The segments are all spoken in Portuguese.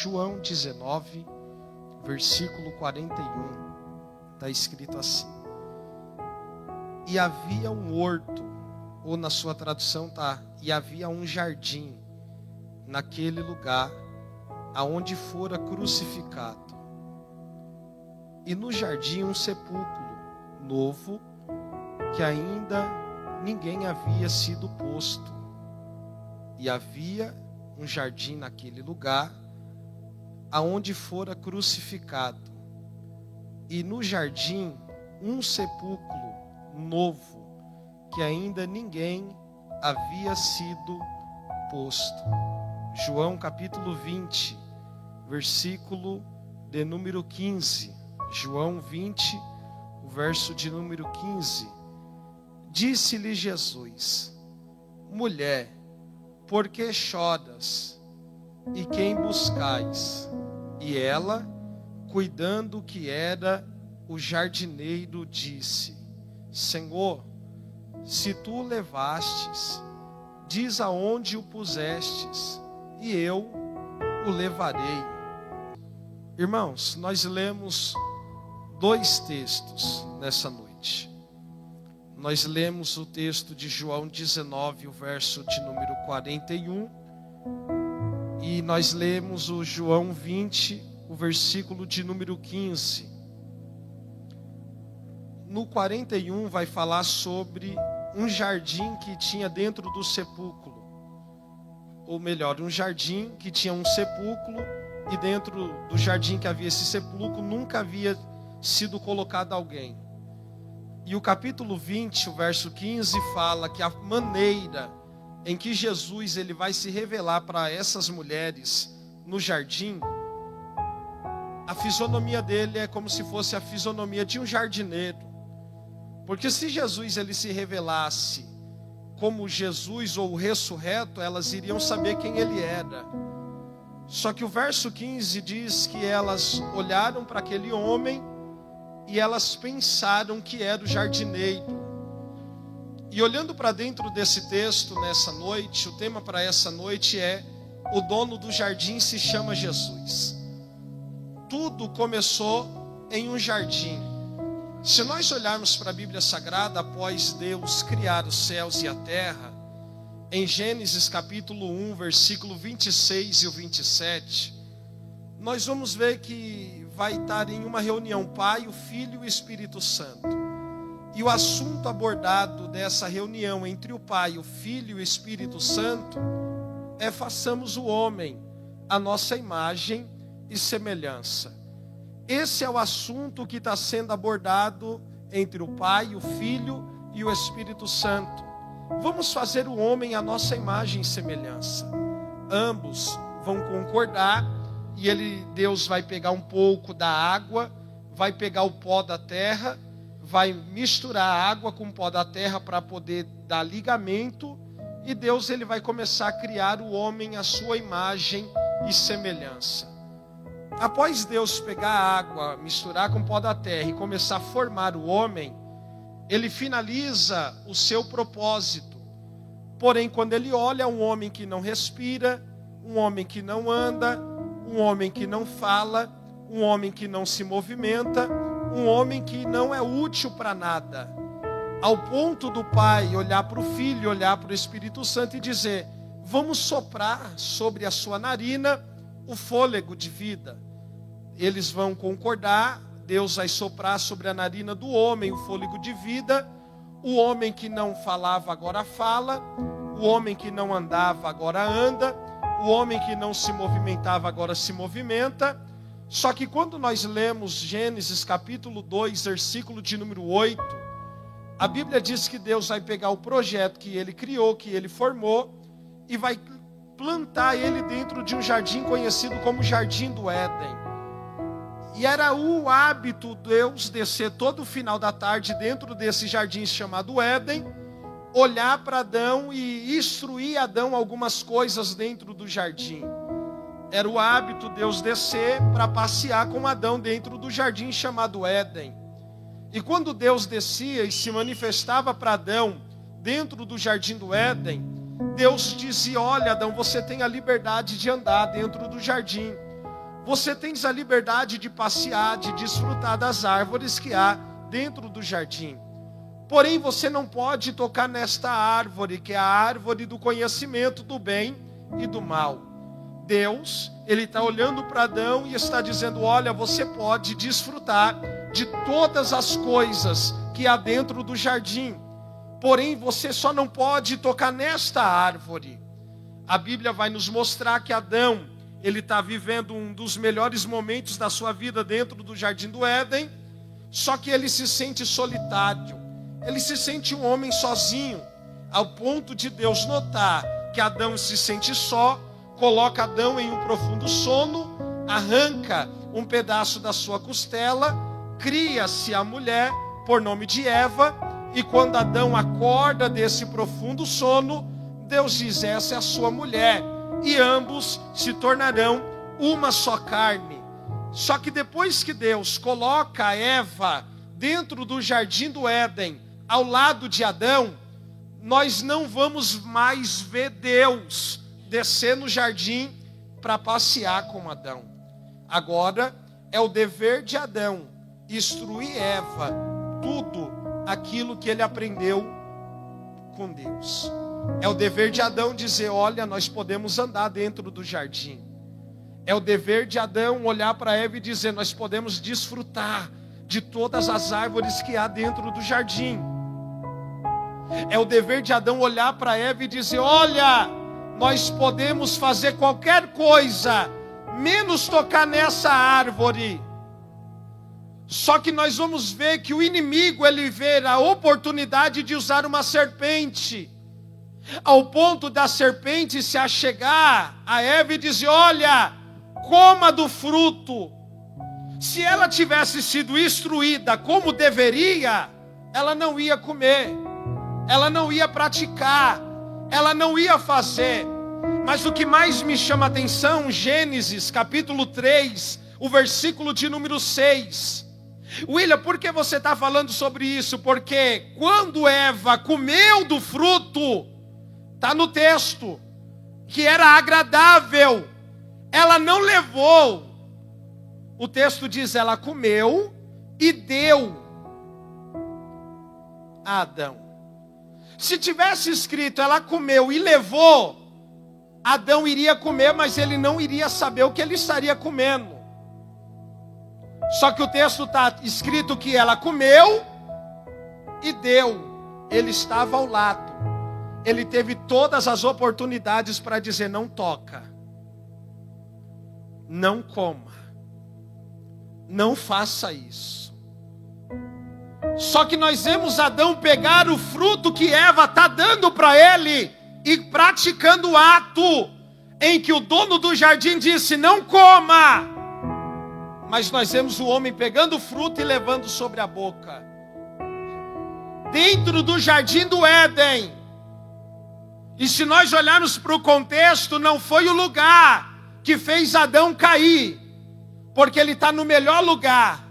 João 19, versículo 41. Está escrito assim: e havia um horto, ou na sua tradução está, e havia um jardim naquele lugar aonde fora crucificado. E no jardim um sepulcro novo, que ainda ninguém havia sido posto. E havia um jardim naquele lugar aonde fora crucificado. E no jardim um sepulcro novo, que ainda ninguém havia sido posto. João capítulo 20, versículo de número 15. João 20, o verso de número 15. Disse-lhe Jesus: mulher, por que choras? E quem buscais? E ela, cuidando que era o jardineiro, disse: Senhor, se tu o levastes, diz aonde o pusestes, e eu o levarei. Irmãos, nós lemos dois textos nessa noite. Nós lemos o texto de João 19, o verso de número 41. E nós lemos o João 20, o versículo de número 15. No 41 vai falar sobre um jardim que tinha dentro do sepulcro. Ou melhor, um jardim que tinha um sepulcro, e dentro do jardim que havia esse sepulcro nunca havia sido colocado alguém. E o capítulo 20, o verso 15 fala que a maneira em que Jesus ele vai se revelar para essas mulheres no jardim, a fisionomia dele é como se fosse a fisionomia de um jardineiro. Porque se Jesus ele se revelasse como Jesus ou o ressurreto, elas iriam saber quem ele era. Só que o verso 15 diz que elas olharam para aquele homem e elas pensaram que era o jardineiro. E olhando para dentro desse texto nessa noite, o tema para essa noite é: o dono do jardim se chama Jesus. Tudo começou em um jardim. Se nós olharmos para a Bíblia Sagrada, após Deus criar os céus e a terra, em Gênesis capítulo 1, versículo 26 e o 27, nós vamos ver que vai estar em uma reunião Pai, o Filho e o Espírito Santo. E o assunto abordado dessa reunião entre o Pai, o Filho e o Espírito Santo é: façamos o homem a nossa imagem e semelhança. Esse é o assunto que está sendo abordado entre o Pai, o Filho e o Espírito Santo. Vamos fazer o homem a nossa imagem e semelhança. Ambos vão concordar e Deus vai pegar um pouco da água, vai pegar o pó da terra, vai misturar a água com o pó da terra para poder dar ligamento, e Deus ele vai começar a criar o homem à sua imagem e semelhança. Após Deus pegar a água, misturar com o pó da terra e começar a formar o homem, ele finaliza o seu propósito. Porém, quando ele olha um homem que não respira, um homem que não anda, um homem que não fala, um homem que não se movimenta, um homem que não é útil para nada, ao ponto do Pai olhar para o Filho, olhar para o Espírito Santo e dizer: vamos soprar sobre a sua narina o fôlego de vida. Eles vão concordar, Deus vai soprar sobre a narina do homem o fôlego de vida. O homem que não falava agora fala, o homem que não andava agora anda, o homem que não se movimentava agora se movimenta. Só que quando nós lemos Gênesis capítulo 2, versículo de número 8, a Bíblia diz que Deus vai pegar o projeto que ele criou, que ele formou, e vai plantar ele dentro de um jardim conhecido como Jardim do Éden. E era o hábito Deus descer todo o final da tarde dentro desse jardim chamado Éden, olhar para Adão e instruir Adão algumas coisas dentro do jardim. Era o hábito Deus descer para passear com Adão dentro do jardim chamado Éden. E quando Deus descia e se manifestava para Adão dentro do jardim do Éden, Deus dizia: olha, Adão, você tem a liberdade de andar dentro do jardim. você tens a liberdade de passear, de desfrutar das árvores que há dentro do jardim. Porém, você não pode tocar nesta árvore, que é a árvore do conhecimento do bem e do mal. Deus, Ele está olhando para Adão e está dizendo, olha, você pode desfrutar de todas as coisas que há dentro do jardim. Porém, você só não pode tocar nesta árvore. A Bíblia vai nos mostrar que Adão, ele está vivendo um dos melhores momentos da sua vida dentro do jardim do Éden, só que ele se sente solitário, ele se sente um homem sozinho, ao ponto de Deus notar que Adão se sente só, coloca Adão em um profundo sono, arranca um pedaço da sua costela, cria-se a mulher, por nome de Eva, e quando Adão acorda desse profundo sono, Deus diz, essa é a sua mulher, e ambos se tornarão uma só carne. Só que depois que Deus coloca Eva dentro do jardim do Éden, ao lado de Adão, nós não vamos mais ver Deus descer no jardim para passear com Adão. Agora é o dever de Adão instruir Eva tudo aquilo que ele aprendeu com Deus. É o dever de Adão dizer, olha, nós podemos andar dentro do jardim. É o dever de Adão olhar para Eva e dizer, nós podemos desfrutar de todas as árvores que há dentro do jardim. É o dever de Adão olhar para Eva e dizer, olha, nós podemos fazer qualquer coisa, menos tocar nessa árvore. Só que nós vamos ver que o inimigo, ele vê a oportunidade de usar uma serpente, ao ponto da serpente se achegar a Eva e dizer, olha, coma do fruto. Se ela tivesse sido instruída como deveria, ela não ia comer, ela não ia praticar, ela não ia fazer. Mas o que mais me chama a atenção, Gênesis capítulo 3, o versículo de número 6. William, por que você está falando sobre isso? Porque quando Eva comeu do fruto, está no texto, que era agradável, ela não levou. O texto diz, ela comeu e deu a Adão. Se tivesse escrito, ela comeu e levou, Adão iria comer, mas ele não iria saber o que ele estaria comendo. Só que o texto está escrito que ela comeu e deu. Ele estava ao lado. Ele teve todas as oportunidades para dizer, não toca, não coma, não faça isso. Só que nós vemos Adão pegar o fruto que Eva está dando para ele e praticando o ato em que o dono do jardim disse, não coma. Mas nós vemos o homem pegando o fruto e levando sobre a boca. Dentro do jardim do Éden. E se nós olharmos para o contexto, não foi o lugar que fez Adão cair, porque ele está no melhor lugar.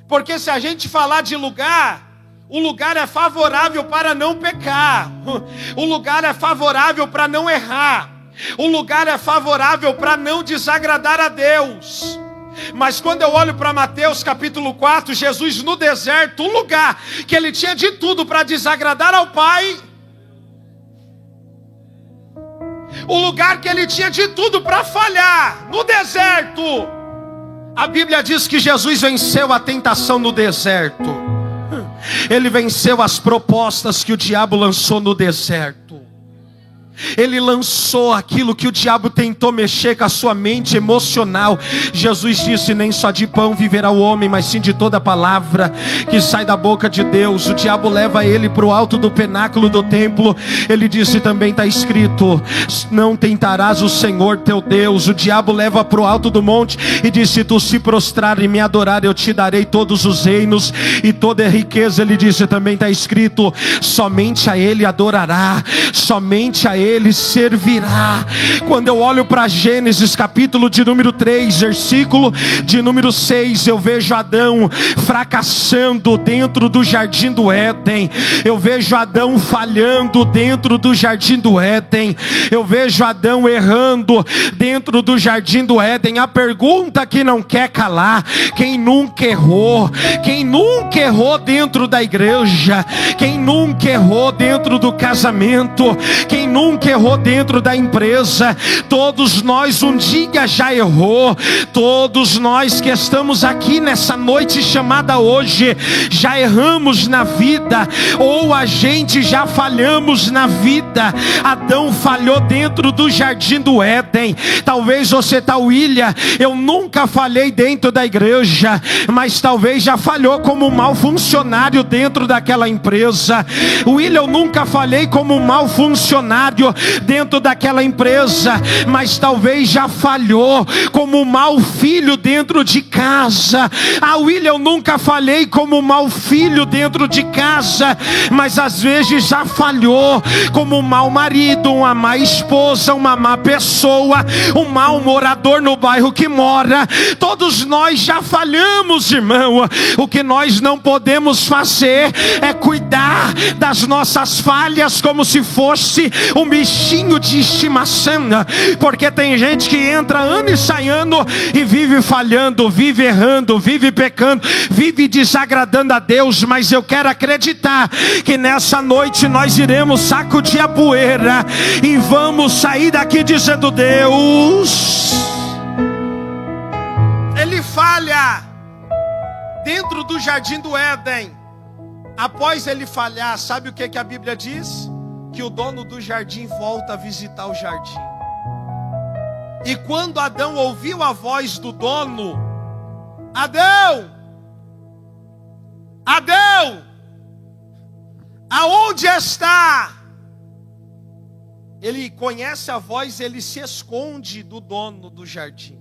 Porque se a gente falar de lugar, o lugar é favorável para não pecar, o lugar é favorável para não errar, o lugar é favorável para não desagradar a Deus. Mas quando eu olho para Mateus capítulo 4, Jesus no deserto, o lugar que ele tinha de tudo para desagradar ao Pai, o lugar que ele tinha de tudo para falhar, no deserto, a Bíblia diz que Jesus venceu a tentação no deserto. Ele venceu as propostas que o diabo lançou no deserto. Ele lançou aquilo que o diabo tentou mexer com a sua mente emocional. Jesus disse, nem só de pão viverá o homem, mas sim de toda palavra que sai da boca de Deus. O diabo leva ele para o alto do penáculo do templo. Ele disse, também está escrito, não tentarás o Senhor teu Deus. O diabo leva para o alto do monte e disse, se tu se prostrar e me adorar, eu te darei todos os reinos e toda a riqueza. Ele disse, também está escrito, somente a ele adorará, somente a Ele servirá. Quando eu olho para Gênesis capítulo de número 3, versículo de número 6, eu vejo Adão fracassando dentro do jardim do Éden. Eu vejo Adão falhando dentro do jardim do Éden. Eu vejo Adão errando dentro do jardim do Éden. A pergunta que não quer calar: quem nunca errou? Quem nunca errou dentro da igreja? Quem nunca errou dentro do casamento? Quem nunca errou dentro da empresa? Todos nós um dia já errou. Todos nós que estamos aqui nessa noite chamada hoje, já erramos na vida, ou a gente já falhamos na vida. Adão falhou dentro do jardim do Éden. Talvez você está, William, eu nunca falhei dentro da igreja, mas talvez já falhou como mau funcionário dentro daquela empresa. William, eu nunca falhei como mau funcionário dentro daquela empresa, mas talvez já falhou como mau filho dentro de casa. William, eu nunca falhei como mau filho dentro de casa, mas às vezes já falhou como mau marido, uma má esposa, uma má pessoa, um mau morador no bairro que mora. Todos nós já falhamos, irmão. O que nós não podemos fazer é cuidar das nossas falhas como se fosse um bichinho de estimação, porque tem gente que entra ano e sai ano e vive falhando, vive errando, vive pecando, vive desagradando a Deus. Mas eu quero acreditar que nessa noite nós iremos sacudir a poeira e vamos sair daqui dizendo: Deus, Ele falha dentro do jardim do Éden. Após ele falhar, sabe o que a Bíblia diz? Que o dono do jardim volta a visitar o jardim. E quando Adão ouviu a voz do dono: Adão, Adão, aonde está? Ele conhece a voz, ele se esconde do dono do jardim.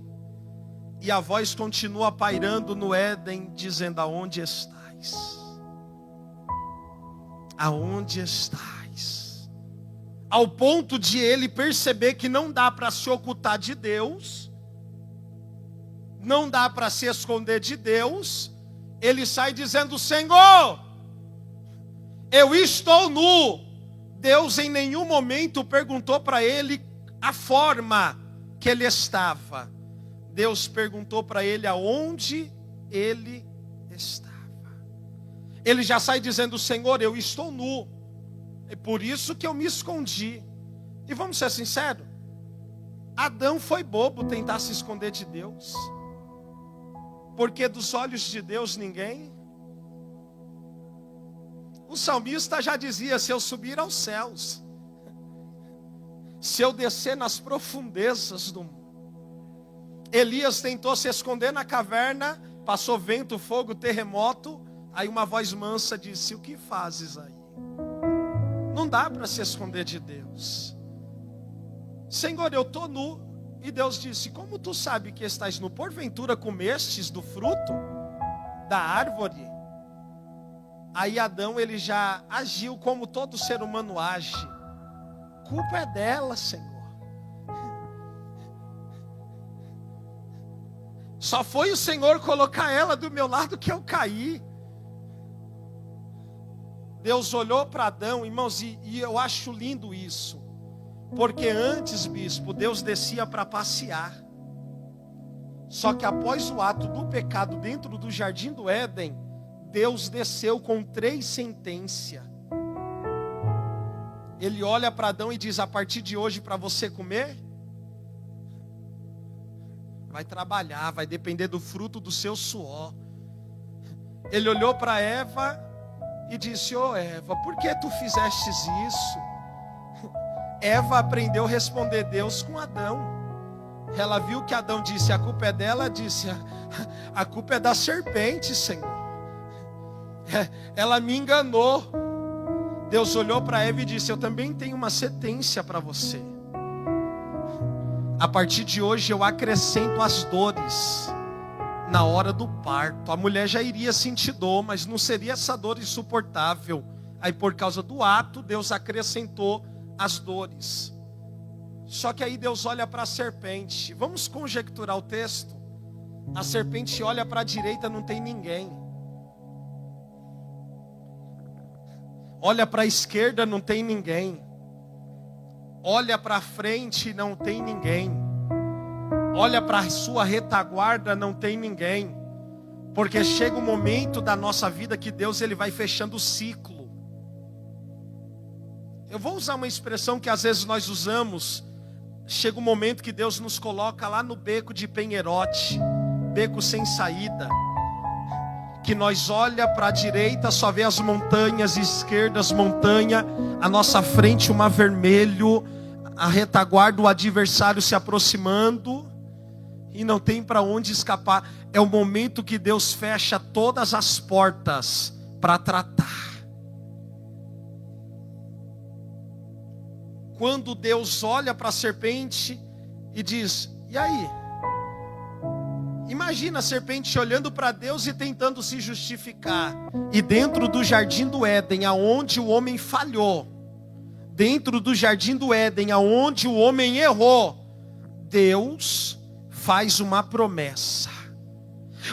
E a voz continua pairando no Éden, dizendo: aonde estás? Aonde estás? Ao ponto de ele perceber que não dá para se ocultar de Deus, não dá para se esconder de Deus. Ele sai dizendo: Senhor, eu estou nu. Deus em nenhum momento perguntou para ele a forma que ele estava. Deus perguntou para ele aonde ele estava. Ele já sai dizendo: Senhor, eu estou nu, é por isso que eu me escondi. E vamos ser sinceros, Adão foi bobo tentar se esconder de Deus, porque dos olhos de Deus ninguém. O salmista já dizia: se eu subir aos céus, se eu descer nas profundezas do mundo. Elias tentou se esconder na caverna, passou vento, fogo, terremoto. Aí uma voz mansa disse: o que fazes aí? Não dá para se esconder de Deus. Senhor, eu estou nu. E Deus disse: como tu sabe que estás nu? Porventura comestes do fruto da árvore? Aí Adão, ele já agiu como todo ser humano age: culpa é dela, Senhor. Só foi o Senhor colocar ela do meu lado que eu caí. Deus olhou para Adão, irmãos, e eu acho lindo isso. Porque antes, bispo, Deus descia para passear. Só que após o ato do pecado dentro do jardim do Éden, Deus desceu com 3 sentenças. Ele olha para Adão e diz: a partir de hoje, para você comer, vai trabalhar, vai depender do fruto do seu suor. Ele olhou para Eva e disse: ô Eva, por que tu fizestes isso? Eva aprendeu a responder Deus com Adão. Ela viu que Adão disse: a culpa é dela. Disse: a culpa é da serpente, Senhor. Ela me enganou. Deus olhou para Eva e disse: eu também tenho uma sentença para você. A partir de hoje eu acrescento as dores na hora do parto. A mulher já iria sentir dor, mas não seria essa dor insuportável. Aí por causa do ato, Deus acrescentou as dores. Só que aí Deus olha para a serpente. Vamos conjecturar o texto. A serpente olha para a direita, não tem ninguém. Olha para a esquerda, não tem ninguém. Olha para frente, não tem ninguém. Olha para a sua retaguarda, não tem ninguém. Porque chega um momento da nossa vida que Deus ele vai fechando o ciclo. Eu vou usar uma expressão que às vezes nós usamos. Chega um momento que Deus nos coloca lá no beco de Penherote, beco sem saída, que nós olha para a direita, só vê as montanhas, esquerdas, montanha, à nossa frente o mar vermelho, a retaguarda, o adversário se aproximando, e não tem para onde escapar. É o momento que Deus fecha todas as portas para tratar. Quando Deus olha para a serpente e diz: e aí? Imagina a serpente olhando para Deus e tentando se justificar. E dentro do jardim do Éden, aonde o homem falhou, dentro do jardim do Éden, aonde o homem errou, Deus faz uma promessa.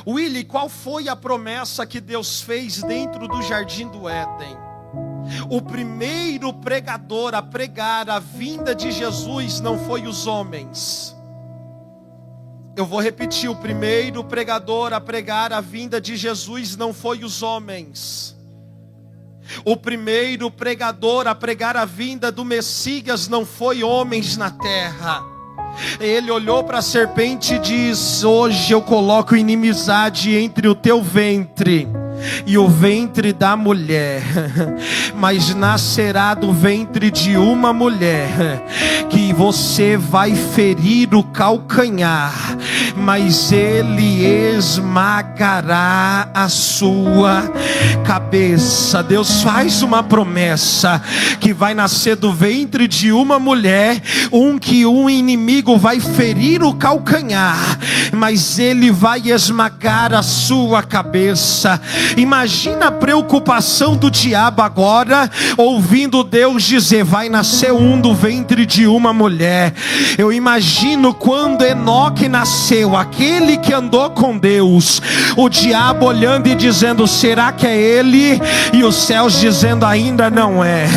Willy, qual foi a promessa que Deus fez dentro do jardim do Éden? O primeiro pregador a pregar a vinda de Jesus não foi os homens. Eu vou repetir, o primeiro pregador a pregar a vinda de Jesus não foi os homens. O primeiro pregador a pregar a vinda do Messias não foi homens na terra. Ele olhou para a serpente e diz: hoje eu coloco inimizade entre o teu ventre e o ventre da mulher, mas nascerá do ventre de uma mulher, que você vai ferir o calcanhar, mas ele esmagará a sua cabeça. Deus faz uma promessa, que vai nascer do ventre de uma mulher, que um inimigo vai ferir o calcanhar, mas ele vai esmagar a sua cabeça. Imagina a preocupação do diabo agora, ouvindo Deus dizer: vai nascer do ventre de uma mulher. Eu imagino quando Enoque nasceu, aquele que andou com Deus, o diabo olhando e dizendo: será que é ele? E os céus dizendo: ainda não é.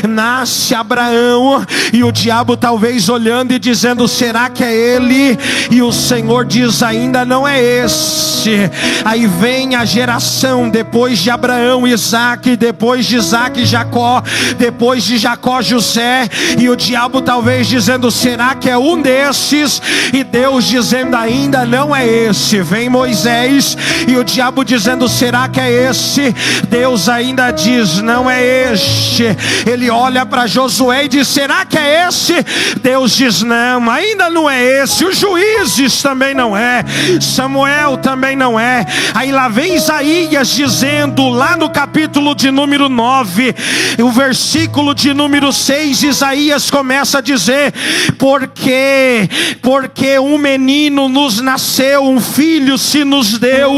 Nasce Abraão, e o diabo talvez olhando e dizendo: será que é ele? E o Senhor diz: ainda não é esse. Aí vem a geração depois de Abraão, Isaac, depois de Isaac, Jacó, depois de Jacó, José, e o diabo talvez dizendo: será que é um desses? E Deus dizendo: ainda não é esse. Vem Moisés, e o diabo dizendo: será que é esse? Deus ainda diz: não é este. Ele olha para Josué e diz: será que é esse? Deus diz: não, ainda não é esse. Os Juízes também não é, Samuel também não é. Aí lá vem Isaías dizendo, lá no capítulo de número 9, o versículo de número 6, Isaías começa a dizer: porque um menino nos nasceu, um filho se nos deu,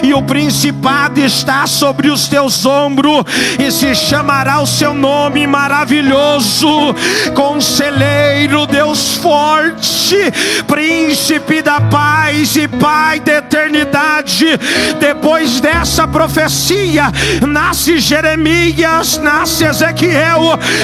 e o principado está sobre os teus ombros, e se chamará o seu nome Maravilhoso, Conselheiro, Deus Forte, Príncipe da Paz e Pai da Eternidade. Depois dessa profecia nasce Jeremias, nasce Ezequiel,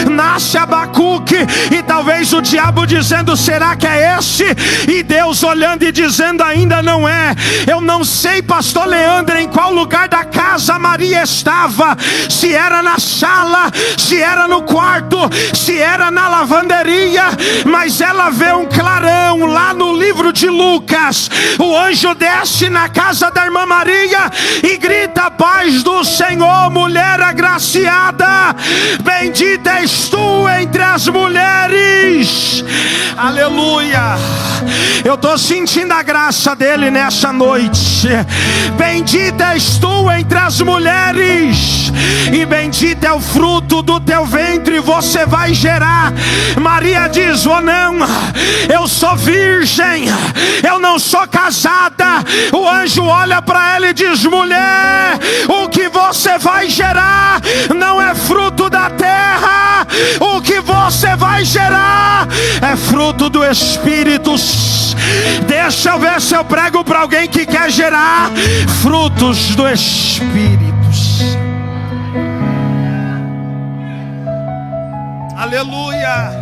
nasce Abacuque, e talvez o diabo dizendo: será que é esse? E Deus olhando e dizendo: ainda não é. Eu não sei, pastor Leandro, em qual lugar da casa Maria estava, se era na sala, se era no quarto, se era na lavanderia, mas ela vê um clarão lá no livro de Lucas. O anjo desce na casa da irmã Maria e grita: paz do Senhor, mulher agraciada, bendita és tu entre as mulheres. Aleluia. Eu estou sentindo a graça dele nessa noite. Bendita és tu entre as mulheres, e bendito é o fruto do teu ventre, você vai gerar. Maria diz: oh não, eu sou virgem, eu não sou casada. O anjo olha para ela e diz: mulher, o que você vai gerar não é fruto da terra, o que você você vai gerar é fruto do Espírito. Deixa eu ver se eu prego para alguém que quer gerar frutos do Espírito. Aleluia.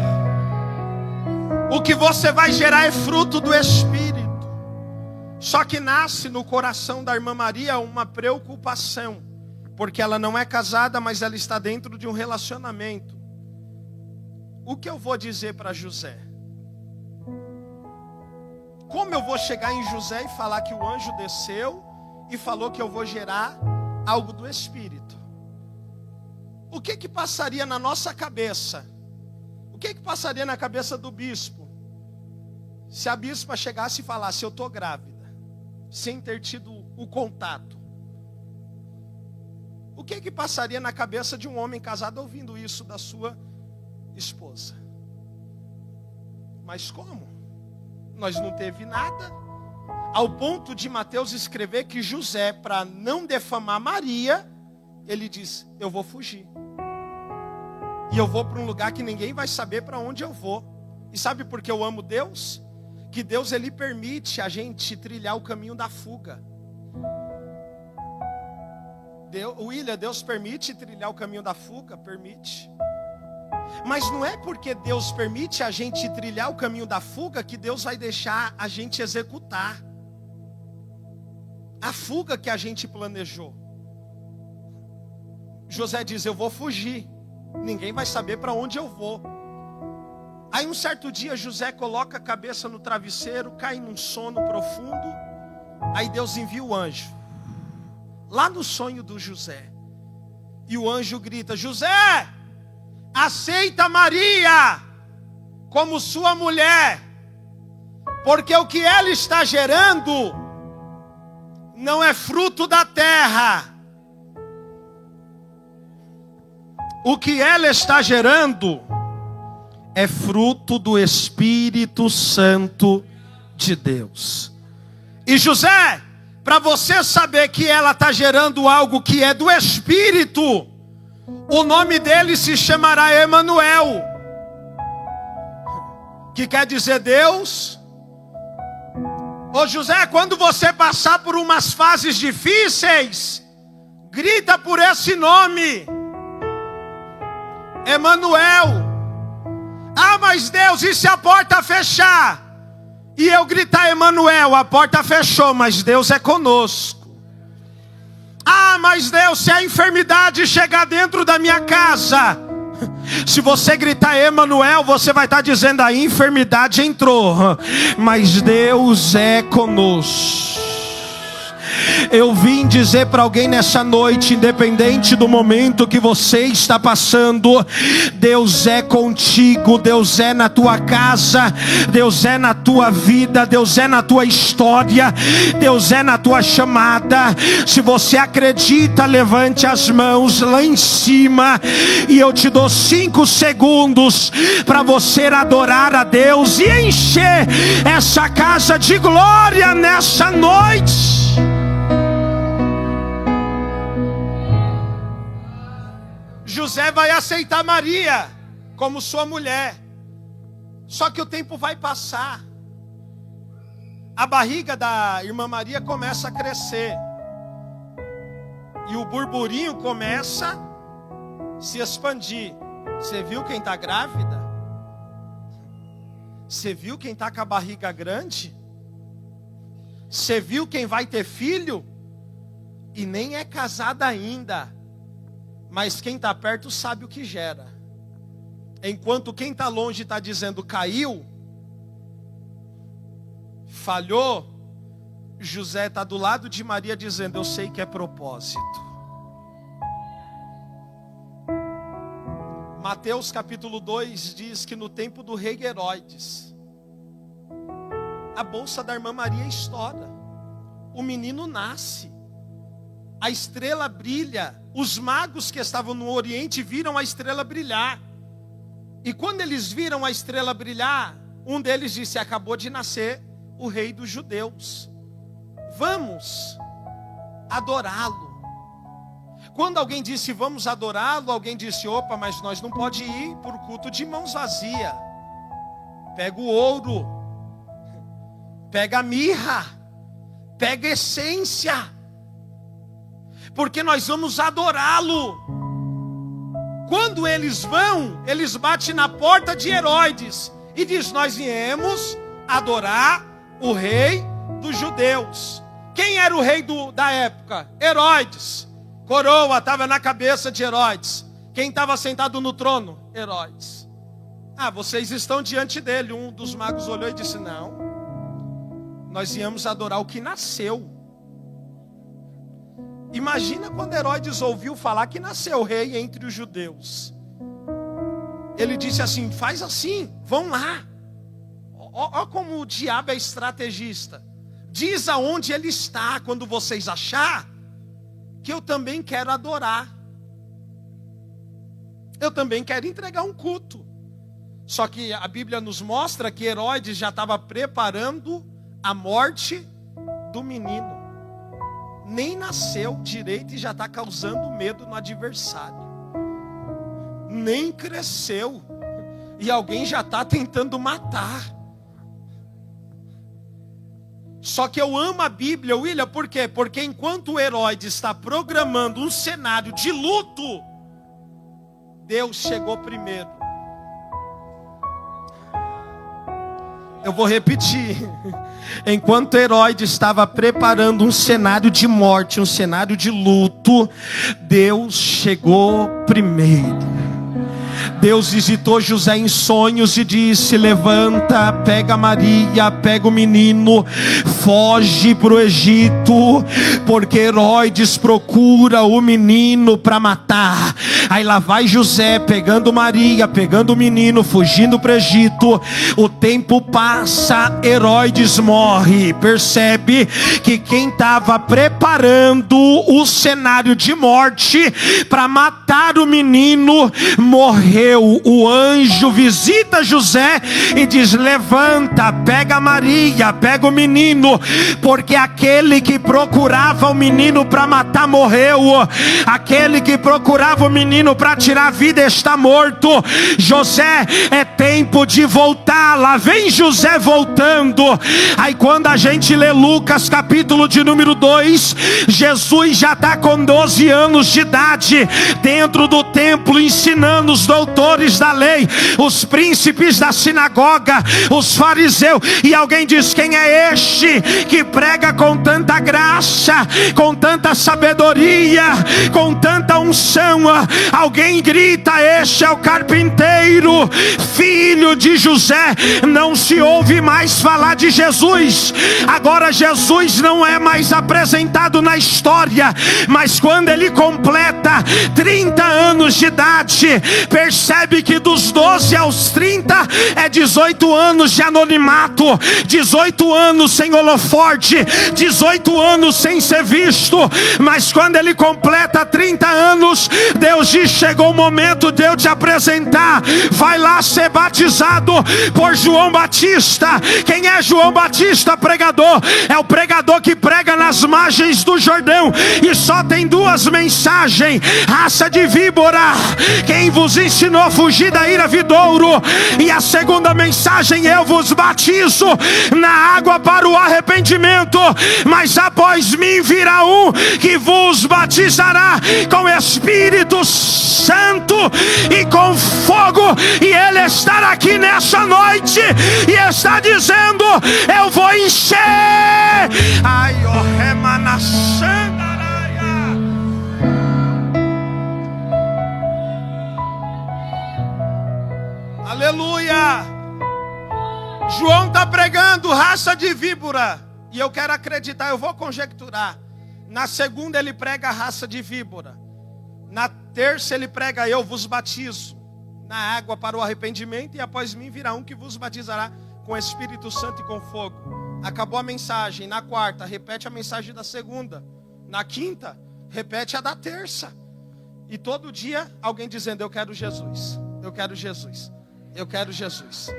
O que você vai gerar é fruto do Espírito. Só que nasce no coração da irmã Maria uma preocupação, porque ela não é casada, mas ela está dentro de um relacionamento. O que eu vou dizer para José? Como eu vou chegar em José e falar que o anjo desceu e falou que eu vou gerar algo do Espírito? O que passaria na nossa cabeça? O que passaria na cabeça do bispo? Se a bispa chegasse e falasse, eu estou grávida, sem ter tido o contato. O que passaria na cabeça de um homem casado ouvindo isso da sua esposa? Mas como? Nós não teve nada. Ao ponto de Mateus escrever que José, para não defamar Maria, ele diz, eu vou fugir. E eu vou para um lugar que ninguém vai saber para onde eu vou. E sabe por que eu amo Deus? Que Deus, Ele permite a gente trilhar o caminho da fuga. Deus permite trilhar o caminho da fuga? Permite. Mas não é porque Deus permite a gente trilhar o caminho da fuga que Deus vai deixar a gente executar a fuga que a gente planejou. José diz, eu vou fugir. Ninguém vai saber para onde eu vou. Aí um certo dia José coloca a cabeça no travesseiro, cai num sono profundo. Aí Deus envia o anjo lá no sonho do José. E o anjo grita, José, aceita Maria como sua mulher, porque o que ela está gerando não é fruto da terra. O que ela está gerando é fruto do Espírito Santo de Deus. E José, para você saber que ela está gerando algo que é do Espírito, o nome dele se chamará Emanuel, que quer dizer Deus. Ô José, quando você passar por umas fases difíceis, grita por esse nome, Emanuel. Ah, mas Deus, e se a porta fechar? E eu gritar Emanuel, a porta fechou, mas Deus é conosco. Ah, mas Deus, se a enfermidade chegar dentro da minha casa, se você gritar Emanuel, você vai estar dizendo a enfermidade entrou, mas Deus é conosco. Eu vim dizer para alguém nessa noite, independente do momento que você está passando, Deus é contigo, Deus é na tua casa, Deus é na tua vida, Deus é na tua história, Deus é na tua chamada. Se você acredita, levante as mãos lá em cima, e eu te dou 5 segundos para você adorar a Deus e encher essa casa de glória nessa noite. José vai aceitar Maria como sua mulher. Só que o tempo vai passar. A barriga da irmã Maria começa a crescer. E o burburinho começa a se expandir. Você viu quem está grávida? Você viu quem está com a barriga grande? Você viu quem vai ter filho? E nem é casada ainda. Mas quem está perto sabe o que gera. Enquanto quem está longe está dizendo caiu, falhou, José está do lado de Maria dizendo, eu sei que é propósito. Mateus capítulo 2 diz que no tempo do rei Herodes, a bolsa da irmã Maria estoura. O menino nasce. A estrela brilha. Os magos que estavam no Oriente viram a estrela brilhar. E quando eles viram a estrela brilhar, um deles disse, acabou de nascer o rei dos judeus. Vamos adorá-lo. quando alguém disse vamos adorá-lo, alguém disse, opa, mas nós não pode ir por culto de mãos vazias. Pega o ouro, pega a mirra, pega a essência, porque nós vamos adorá-lo. Quando eles vão, eles batem na porta de Herodes e diz, nós viemos adorar o rei dos judeus. Quem era o rei da época? Herodes. Coroa estava na cabeça de Herodes. Quem estava sentado no trono? Herodes. Ah, vocês estão diante dele. Um dos magos olhou e disse, não, nós viemos adorar o que nasceu. Imagina quando Herodes ouviu falar que nasceu rei entre os judeus. Ele disse assim, faz assim, vão lá. Olha como o diabo é estrategista. Diz aonde ele está quando vocês achar que eu também quero adorar. Eu também quero entregar um culto. Só que a Bíblia nos mostra que Herodes já estava preparando a morte do menino. Nem nasceu direito e já está causando medo no adversário. Nem cresceu e alguém já está tentando matar. Só que eu amo a Bíblia, William, por quê? Porque enquanto o Herodes está programando um cenário de luto, Deus chegou primeiro. Eu vou repetir. Enquanto Herodes estava preparando um cenário de morte, um cenário de luto, Deus chegou primeiro. Deus visitou José em sonhos e disse, levanta, pega Maria, pega o menino, foge para o Egito, porque Herodes procura o menino para matar. Aí lá vai José, pegando Maria, pegando o menino, fugindo para o Egito. O tempo passa, Herodes morre. Percebe que quem estava preparando o cenário de morte para matar o menino, morreu. O anjo visita José e diz, levanta, pega Maria, pega o menino, porque aquele que procurava o menino para matar morreu. Aquele que procurava o menino para tirar a vida está morto. José, é tempo de voltar. Lá vem José voltando. Aí quando a gente lê Lucas capítulo de número 2, Jesus já está com 12 anos de idade, dentro do templo, ensinando os doutores da lei, os príncipes da sinagoga, os fariseus. E alguém diz, quem é este que prega com tanta graça, com tanta sabedoria, com tanta unção? Alguém grita, este é o carpinteiro, filho de José. Não se ouve mais falar de Jesus. Agora Jesus não é mais apresentado na história, mas quando ele completa 30 anos de idade, percebe que dos 12 aos 30 é 18 anos de anonimato, 18 anos sem holofote, 18 anos sem ser visto. Mas quando ele completa 30 anos, Deus diz, chegou o momento de eu te apresentar. Vai lá ser batizado por João Batista. Quem é João Batista? Pregador. É o pregador que prega nas margens do Jordão e só tem duas mensagens: raça de víbora, quem vos ensinou a fugir da ira vidouro. E a segunda mensagem: eu vos batizo na água para o arrependimento, mas após mim virá um que vos batizará com Espírito Santo e com fogo. E ele está aqui nessa noite e está dizendo: eu vou encher. Ai, oh, remanaçanda. Aleluia. João está pregando raça de víbora. E eu quero acreditar, eu vou conjecturar. Na segunda ele prega a raça de víbora. Na terça ele prega: eu vos batizo na água para o arrependimento, e após mim virá um que vos batizará com Espírito Santo e com fogo. Acabou a mensagem. Na quarta, repete a mensagem da segunda. Na quinta, repete a da terça. E todo dia alguém dizendo: eu quero Jesus, eu quero Jesus, eu quero Jesus.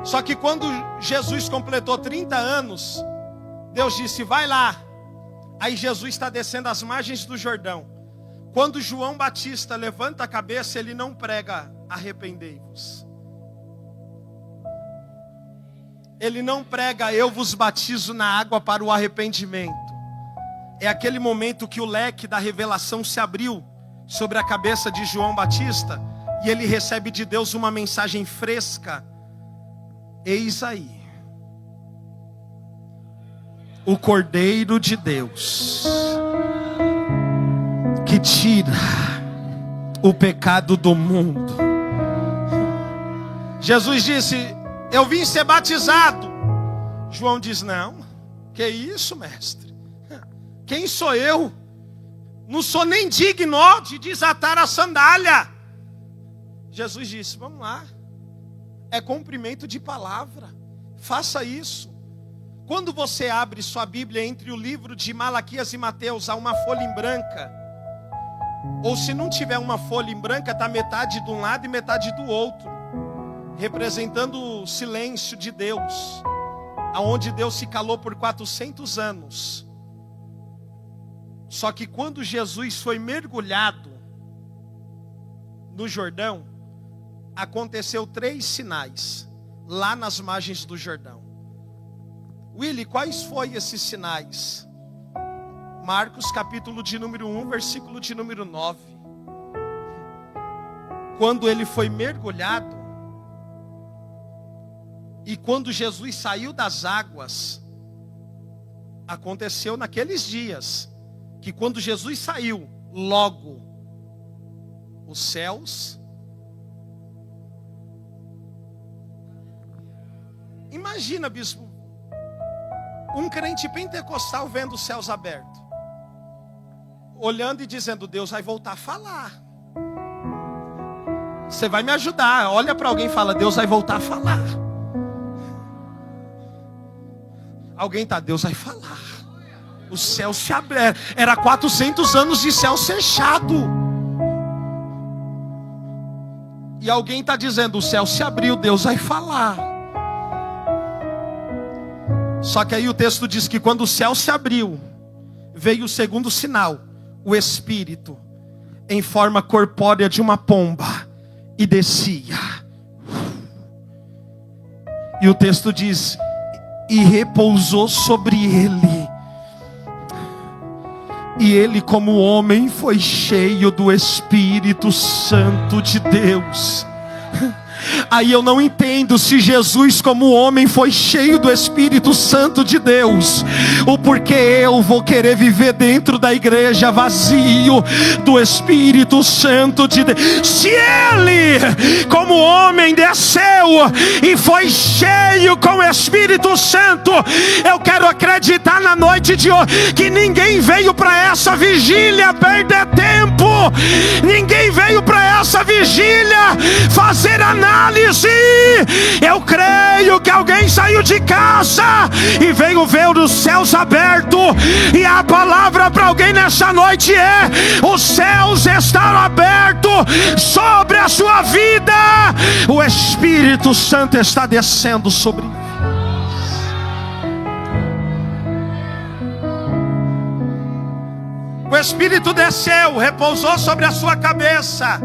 Só que quando Jesus completou 30 anos, Deus disse: vai lá. Aí Jesus está descendo as margens do Jordão. Quando João Batista levanta a cabeça, ele não prega arrependei-vos. Ele não prega eu vos batizo na água para o arrependimento. É aquele momento que o leque da revelação se abriu sobre a cabeça de João Batista e ele recebe de Deus uma mensagem fresca. Eis aí o Cordeiro de Deus que tira o pecado do mundo. Jesus disse: eu vim ser batizado. João diz: não, que isso, mestre? Quem sou eu? Não sou nem digno de desatar a sandália. Jesus disse: vamos lá, é cumprimento de palavra, faça isso. Quando você abre sua Bíblia entre o livro de Malaquias e Mateus, há uma folha em branca. Ou se não tiver uma folha em branca, está metade de um lado e metade do outro, representando o silêncio de Deus, aonde Deus se calou por 400 anos. Só que quando Jesus foi mergulhado no Jordão, aconteceu 3 sinais lá nas margens do Jordão. Willy, quais foram esses sinais? Marcos capítulo de número 1, versículo de número 9. Quando ele foi mergulhado, e quando Jesus saiu das águas, aconteceu naqueles dias, que quando Jesus saiu, logo, os céus. Imagina, bispo, um crente pentecostal vendo os céus abertos, olhando e dizendo: Deus vai voltar a falar. Você vai me ajudar. Olha para alguém e fala: Deus vai voltar a falar. Alguém está: Deus vai falar. Os céus se abriram. Era 400 anos de céu fechado. E alguém está dizendo: o céu se abriu, Deus vai falar. Só que aí o texto diz que quando o céu se abriu, veio o segundo sinal, o Espírito, em forma corpórea de uma pomba, e descia. E o texto diz: e repousou sobre ele. E ele, como homem, foi cheio do Espírito Santo de Deus. Aí eu não entendo se Jesus como homem foi cheio do Espírito Santo de Deus, o porquê eu vou querer viver dentro da igreja vazio do Espírito Santo de Deus. Se ele como homem desceu e foi cheio com o Espírito Santo, eu quero acreditar na noite de hoje que ninguém veio para essa vigília perder tempo. Ninguém veio para essa vigília fazer análise. Eu creio que alguém saiu de casa e veio ver os céus abertos. E a palavra para alguém nessa noite é: os céus estão abertos sobre a sua vida. O Espírito Santo está descendo sobre nós. O Espírito desceu, repousou sobre a sua cabeça.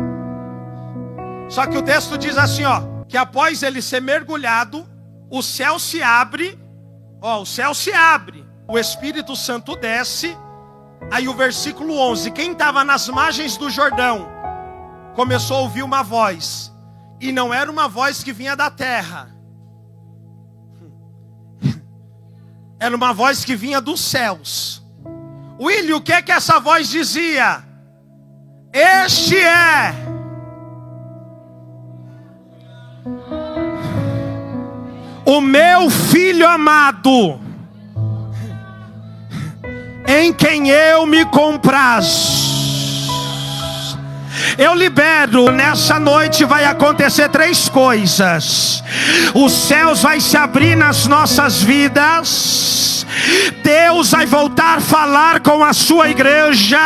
Só que o texto diz assim, que após ele ser mergulhado, o céu se abre. O céu se abre, o Espírito Santo desce. Aí o versículo 11, quem estava nas margens do Jordão começou a ouvir uma voz. E não era uma voz que vinha da terra, era uma voz que vinha dos céus. Willy, o que é que essa voz dizia? Este é o meu filho amado, em quem eu me comprazo. Eu libero, nessa noite vai acontecer 3 coisas. Os céus vai se abrir nas nossas vidas. Deus vai voltar a falar com a sua igreja.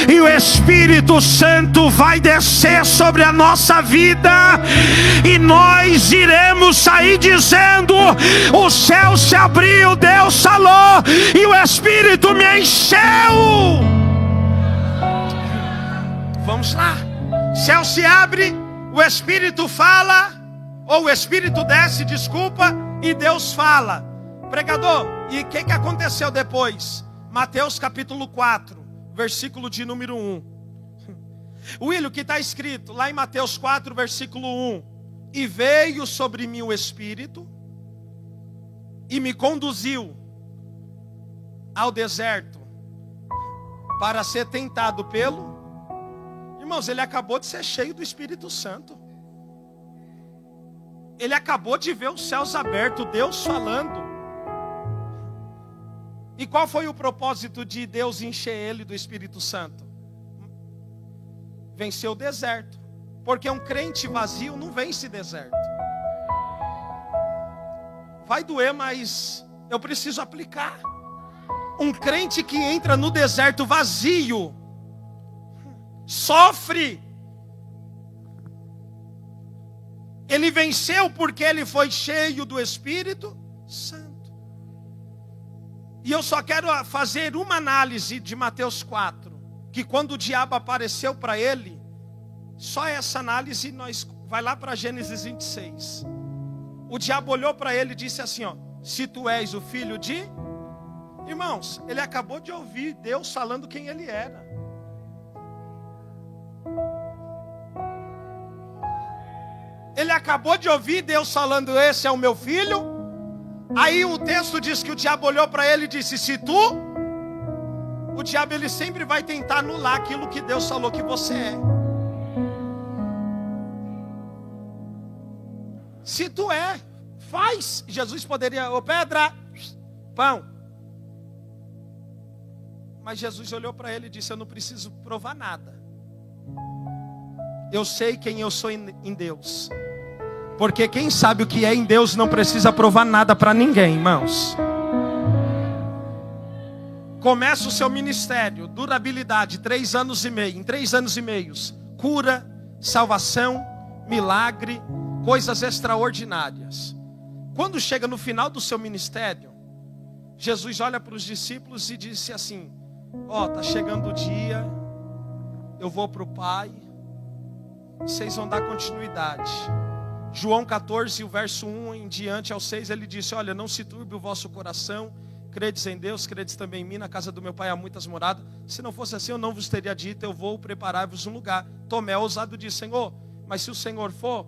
E o Espírito Santo vai descer sobre a nossa vida. E nós iremos sair dizendo: o céu se abriu, Deus falou, e o Espírito me encheu. vamos lá. Céu se abre, o Espírito fala, ou o Espírito desce, desculpa, e Deus fala. Pregador, e o que aconteceu depois? Mateus capítulo 4, versículo de número 1. William, o que está escrito lá em Mateus 4, versículo 1. E veio sobre mim o Espírito, e me conduziu ao deserto, para ser tentado pelo... Irmãos, ele acabou de ser cheio do Espírito Santo. Ele acabou de ver os céus abertos, Deus falando. E qual foi o propósito de Deus encher ele do Espírito Santo? Vencer o deserto. Porque um crente vazio não vence deserto. Vai doer, mas eu preciso aplicar. Um crente que entra no deserto vazio sofre. Ele venceu porque ele foi cheio do Espírito Santo. E eu só quero fazer uma análise de Mateus 4. Que quando o diabo apareceu para ele, só essa análise vai lá para Gênesis 26. O diabo olhou para ele e disse assim, ó: se tu és o filho de... Irmãos, ele acabou de ouvir Deus falando quem ele era. Ele acabou de ouvir Deus falando, esse é o meu filho. Aí o texto diz que o diabo olhou para ele e disse, se tu... O diabo, ele sempre vai tentar anular aquilo que Deus falou que você é. Se tu é, faz. Jesus poderia, ô pedra, pão. Mas Jesus olhou para ele e disse, eu não preciso provar nada. Eu sei quem eu sou em Deus. Porque quem sabe o que é em Deus não precisa provar nada para ninguém, irmãos. Começa o seu ministério, durabilidade, 3 anos e meio. Em 3 anos e meio, cura, salvação, milagre, coisas extraordinárias. Quando chega no final do seu ministério, Jesus olha para os discípulos e disse assim, ó, tá chegando o dia, eu vou para o Pai, vocês vão dar continuidade. João 14, o verso 1 em diante ao 6, ele disse, olha, não se turbe o vosso coração, credes em Deus, credes também em mim, na casa do meu Pai há muitas moradas. Se não fosse assim, eu não vos teria dito, eu vou preparar-vos um lugar. Tomé, ousado, disse, Senhor, mas se o Senhor for,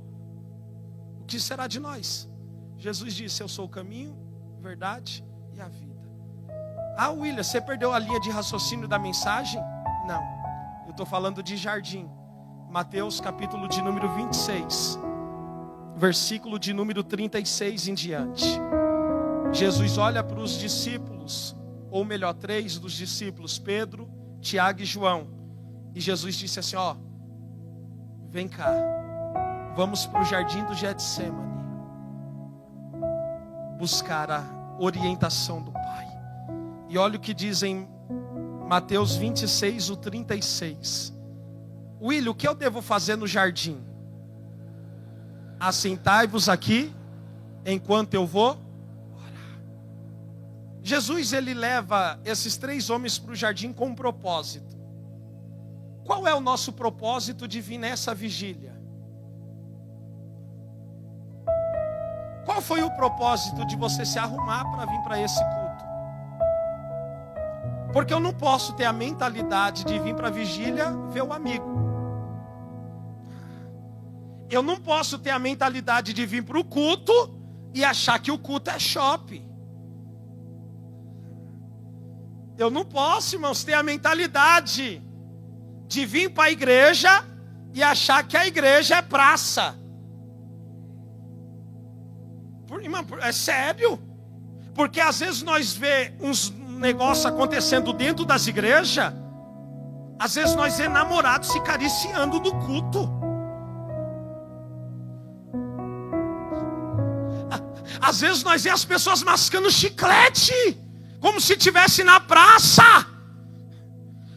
o que será de nós? Jesus disse, eu sou o caminho, a verdade e a vida. Ah, William, você perdeu a linha de raciocínio da mensagem? Não, eu estou falando de jardim. Mateus capítulo de número 26, versículo de número 36 em diante. Jesus olha para os discípulos, ou melhor, 3 dos discípulos, Pedro, Tiago e João. E Jesus disse assim, ó, vem cá, vamos para o jardim do Getsemane, buscar a orientação do Pai. E olha o que diz em Mateus 26, o 36. William, o que eu devo fazer no jardim? Assentai-vos aqui, enquanto eu vou orar. Jesus, ele leva esses 3 homens para o jardim com um propósito. Qual é o nosso propósito de vir nessa vigília? Qual foi o propósito de você se arrumar para vir para esse culto? Porque eu não posso ter a mentalidade de vir para a vigília ver o amigo. Eu não posso ter a mentalidade de vir para o culto e achar que o culto é shopping. Eu não posso, irmãos, ter a mentalidade de vir para a igreja e achar que a igreja é praça. Irmão, é sério. Porque às vezes nós vê uns negócios acontecendo dentro das igrejas. Às vezes nós é namorados se acariciando no culto. Às vezes nós vemos as pessoas mascando chiclete, como se estivesse na praça.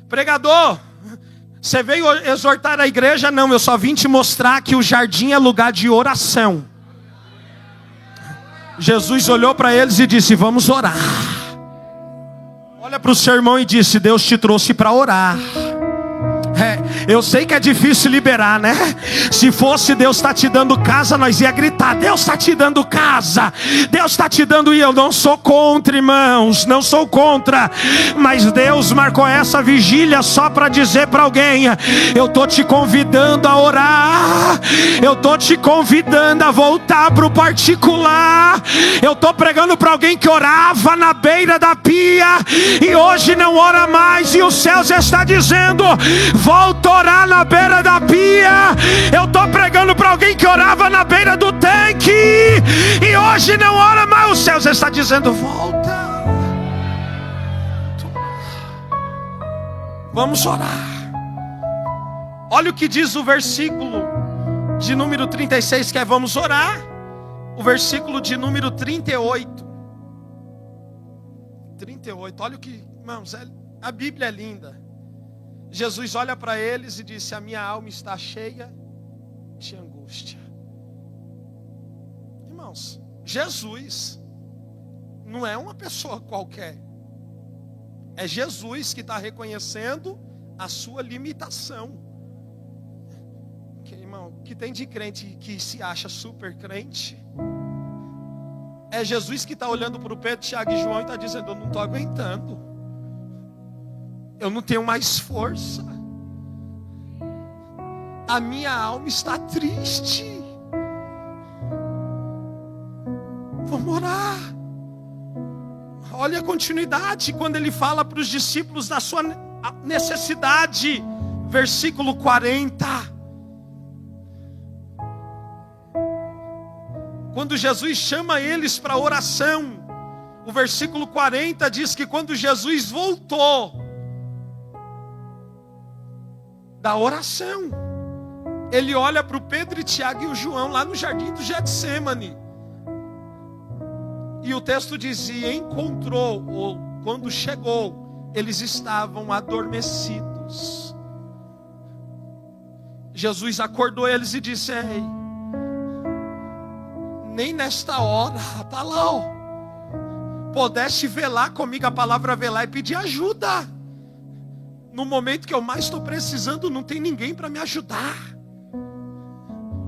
Pregador, você veio exortar a igreja? Não, eu só vim te mostrar que o jardim é lugar de oração. Jesus olhou para eles e disse, vamos orar. Olha para o seu irmão e disse, Deus te trouxe para orar. Eu sei que é difícil liberar, né? Se fosse Deus está te dando casa, nós ia gritar: Deus está te dando casa, Deus está te dando. E eu não sou contra, irmãos, não sou contra, mas Deus marcou essa vigília só para dizer para alguém: eu estou te convidando a orar, eu estou te convidando a voltar para o particular. Eu estou pregando para alguém que orava na beira da pia e hoje não ora mais, e o céu já está dizendo: volta a orar na beira da pia. Eu estou pregando para alguém que orava na beira do tanque e hoje não ora mais, o céu já está dizendo: volta. Vamos orar. Olha o que diz o versículo de número 36, que é vamos orar. O versículo de número 38. Olha o que, irmãos, a Bíblia é linda. Jesus olha para eles e disse: a minha alma está cheia de angústia. Irmãos, Jesus não é uma pessoa qualquer. É Jesus que está reconhecendo a sua limitação. Irmão, que tem de crente que se acha super crente. É Jesus que está olhando para o Pedro, Tiago e João e está dizendo: eu não estou aguentando, eu não tenho mais força, a minha alma está triste. Vamos orar. Olha a continuidade, quando ele fala para os discípulos da sua necessidade. Versículo 40. Quando Jesus chama eles para oração, o versículo 40 diz que quando Jesus voltou da oração, ele olha para o Pedro, e Tiago e o João lá no jardim do Getsemane. E o texto dizia: encontrou, ou quando chegou, eles estavam adormecidos. Jesus acordou eles e disse: ei, nem nesta hora, está lá, ó, pudeste velar comigo. A palavra velar é pedir ajuda. No momento que eu mais estou precisando, não tem ninguém para me ajudar.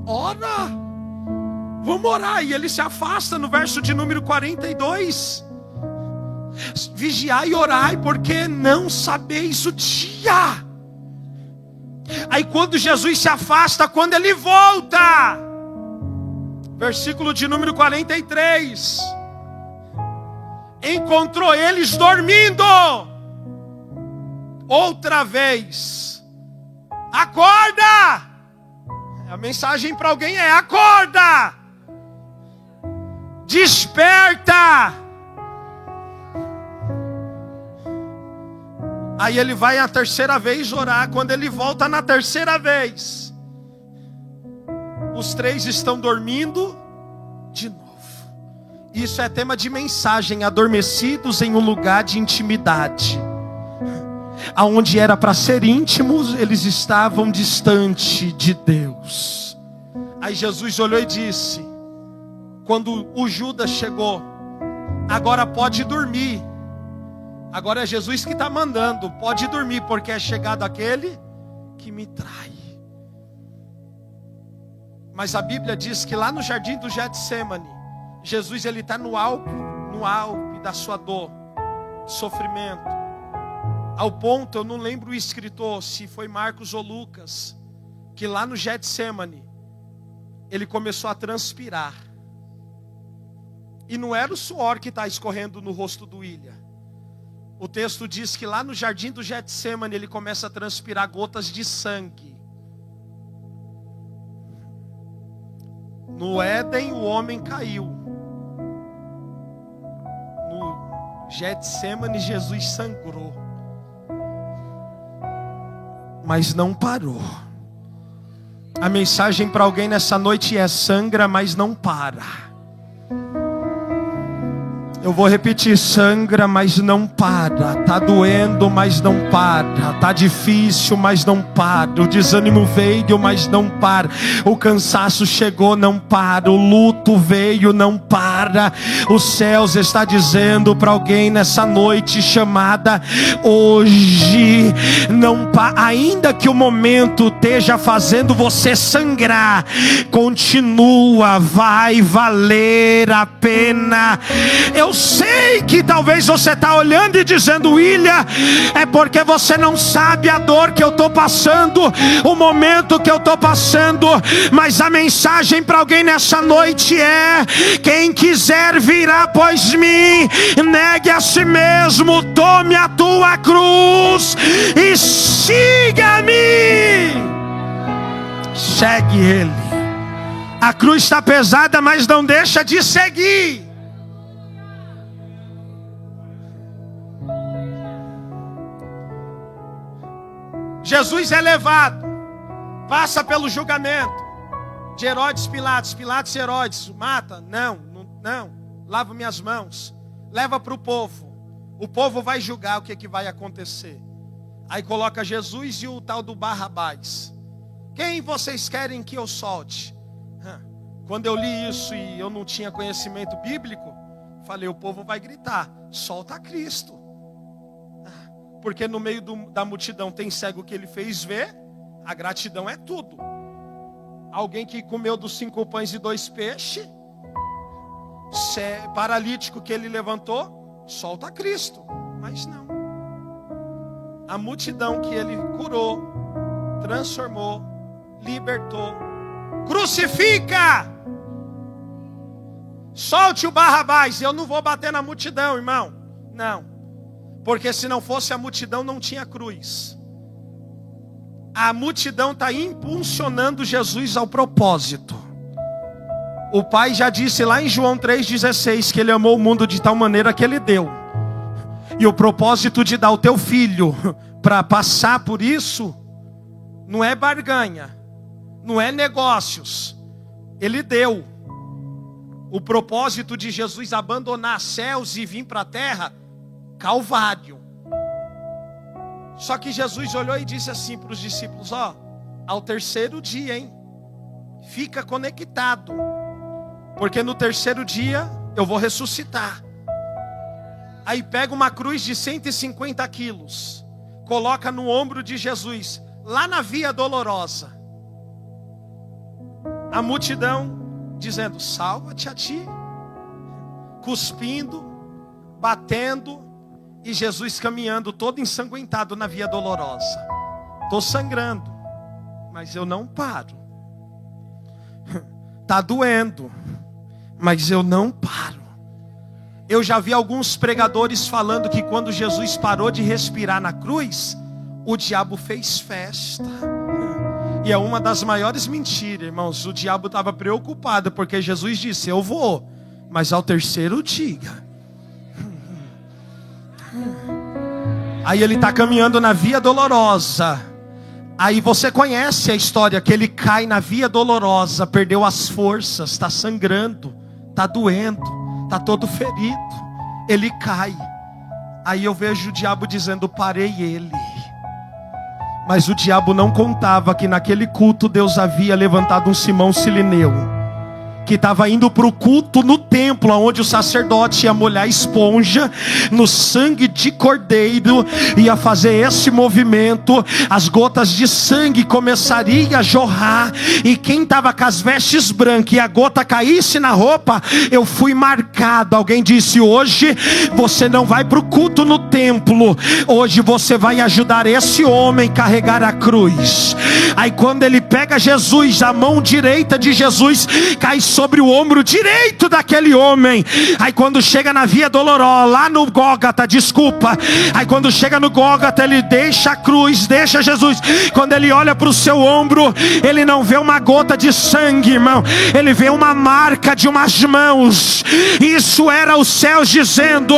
Ora, vamos orar. E ele se afasta no verso de número 42. Vigiai e orai, porque não sabeis o dia. Aí quando Jesus se afasta, quando ele volta, versículo de número 43, encontrou eles dormindo. Outra vez, acorda. A mensagem para alguém é: acorda, desperta. Aí ele vai a terceira vez orar. Quando ele volta na terceira vez, os três estão dormindo de novo. Isso é tema de mensagem: adormecidos em um lugar de intimidade. Aonde era para ser íntimos, eles estavam distante de Deus. Aí Jesus olhou e disse, quando o Judas chegou: agora pode dormir. Agora é Jesus que está mandando: pode dormir, porque é chegado aquele que me trai. Mas a Bíblia diz que lá no jardim do Getsemane, Jesus ele está no auge da sua dor, sofrimento. Ao ponto, eu não lembro o escritor, se foi Marcos ou Lucas, que lá no Getsemane, ele começou a transpirar. E não era o suor que está escorrendo no rosto do William. O texto diz que lá no jardim do Getsemane, ele começa a transpirar gotas de sangue. No Éden, o homem caiu. No Getsemane, Jesus sangrou. Mas não parou. A mensagem para alguém nessa noite é: sangra, mas não para. Eu vou repetir: sangra, mas não para. Tá doendo, mas não para. Tá difícil, mas não para. O desânimo veio, mas não para. O cansaço chegou, não para. O luto veio, não para. Os céus está dizendo para alguém nessa noite chamada hoje: não para. Ainda que o momento esteja fazendo você sangrar, continua, vai valer a pena. Eu sei que talvez você está olhando e dizendo: William, é porque você não sabe a dor que eu estou passando, o momento que eu estou passando. Mas a mensagem para alguém nessa noite é: quem quiser vir após mim, negue a si mesmo, tome a tua cruz e siga-me. Segue Ele. A cruz está pesada, mas não deixa de seguir. Jesus é levado, passa pelo julgamento de Herodes, Pilatos e Herodes. Mata? Não, lava minhas mãos. Leva para o povo vai julgar o que vai acontecer. Aí coloca Jesus e o tal do Barrabás. Quem vocês querem que eu solte? Quando eu li isso e eu não tinha conhecimento bíblico, falei: o povo vai gritar: solta Cristo. Porque no meio da multidão tem cego que ele fez ver. A gratidão é tudo. Alguém que comeu dos 5 pães e 2 peixes, paralítico que ele levantou, solta Cristo. Mas não. A multidão que ele curou, transformou, libertou, crucifica! Solte o Barrabás. Eu não vou bater na multidão, irmão. Não. Porque se não fosse a multidão, não tinha cruz. A multidão está impulsionando Jesus ao propósito. O Pai já disse lá em João 3,16 que Ele amou o mundo de tal maneira que Ele deu. E o propósito de dar o teu filho para passar por isso não é barganha, não é negócios. Ele deu. O propósito de Jesus abandonar céus e vir para a terra, Calvário. Só que Jesus olhou e disse assim para os discípulos: ao terceiro dia, fica conectado, porque no terceiro dia eu vou ressuscitar. Aí pega uma cruz de 150 quilos, coloca no ombro de Jesus, lá na Via Dolorosa. A multidão dizendo: salva-te a ti, cuspindo, batendo. E Jesus caminhando todo ensanguentado na Via Dolorosa. Estou sangrando, mas eu não paro. Está doendo, mas eu não paro. Eu já vi alguns pregadores falando que quando Jesus parou de respirar na cruz, o diabo fez festa. E é uma das maiores mentiras, irmãos. O diabo estava preocupado, porque Jesus disse: eu vou, mas ao terceiro dia. Aí ele está caminhando na Via Dolorosa. Aí você conhece a história que ele cai na Via Dolorosa, perdeu as forças, está sangrando, está doendo, está todo ferido. Ele cai. Aí eu vejo o diabo dizendo: parei ele. Mas o diabo não contava que naquele culto Deus havia levantado um Simão Sirineu, que estava indo para o culto no templo, onde o sacerdote ia molhar a esponja no sangue de cordeiro, ia fazer esse movimento, as gotas de sangue começariam a jorrar, e quem estava com as vestes brancas e a gota caísse na roupa, eu fui marcado. Alguém disse: hoje você não vai para o culto no templo, hoje você vai ajudar esse homem a carregar a cruz. Aí quando ele pega Jesus, a mão direita de Jesus cai sobre o ombro direito daquele homem. Aí quando chega na Via Dolorosa, lá no Gólgota, aí quando chega no Gólgota, ele deixa a cruz, deixa Jesus. Quando ele olha para o seu ombro, ele não vê uma gota de sangue, irmão, ele vê uma marca de umas mãos. Isso era os céus dizendo: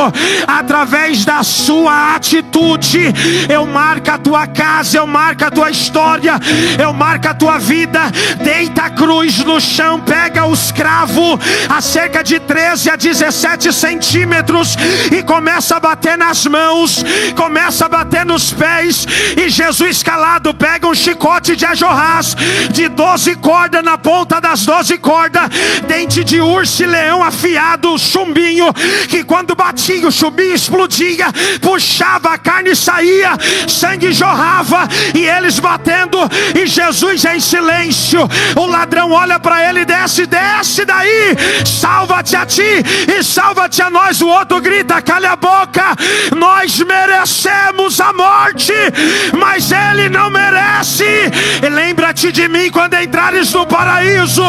através da sua atitude, eu marco a tua casa, eu marco a tua história, eu marco a tua vida. Deita a cruz no chão, pega os escravo a cerca de 13 a 17 centímetros e começa a bater nas mãos, começa a bater nos pés, e Jesus calado pega um chicote de ajorrás de 12 cordas, na ponta das 12 cordas dente de urso e leão afiado, chumbinho, que quando batia o chumbinho explodia, puxava, a carne saía, sangue jorrava, e eles batendo, e Jesus em silêncio. O ladrão olha para ele: desce, desce daí, salva-te a ti e salva-te a nós. O outro grita: calha a boca, nós merecemos a morte, mas ele não merece. E lembra-te de mim quando entrares no paraíso.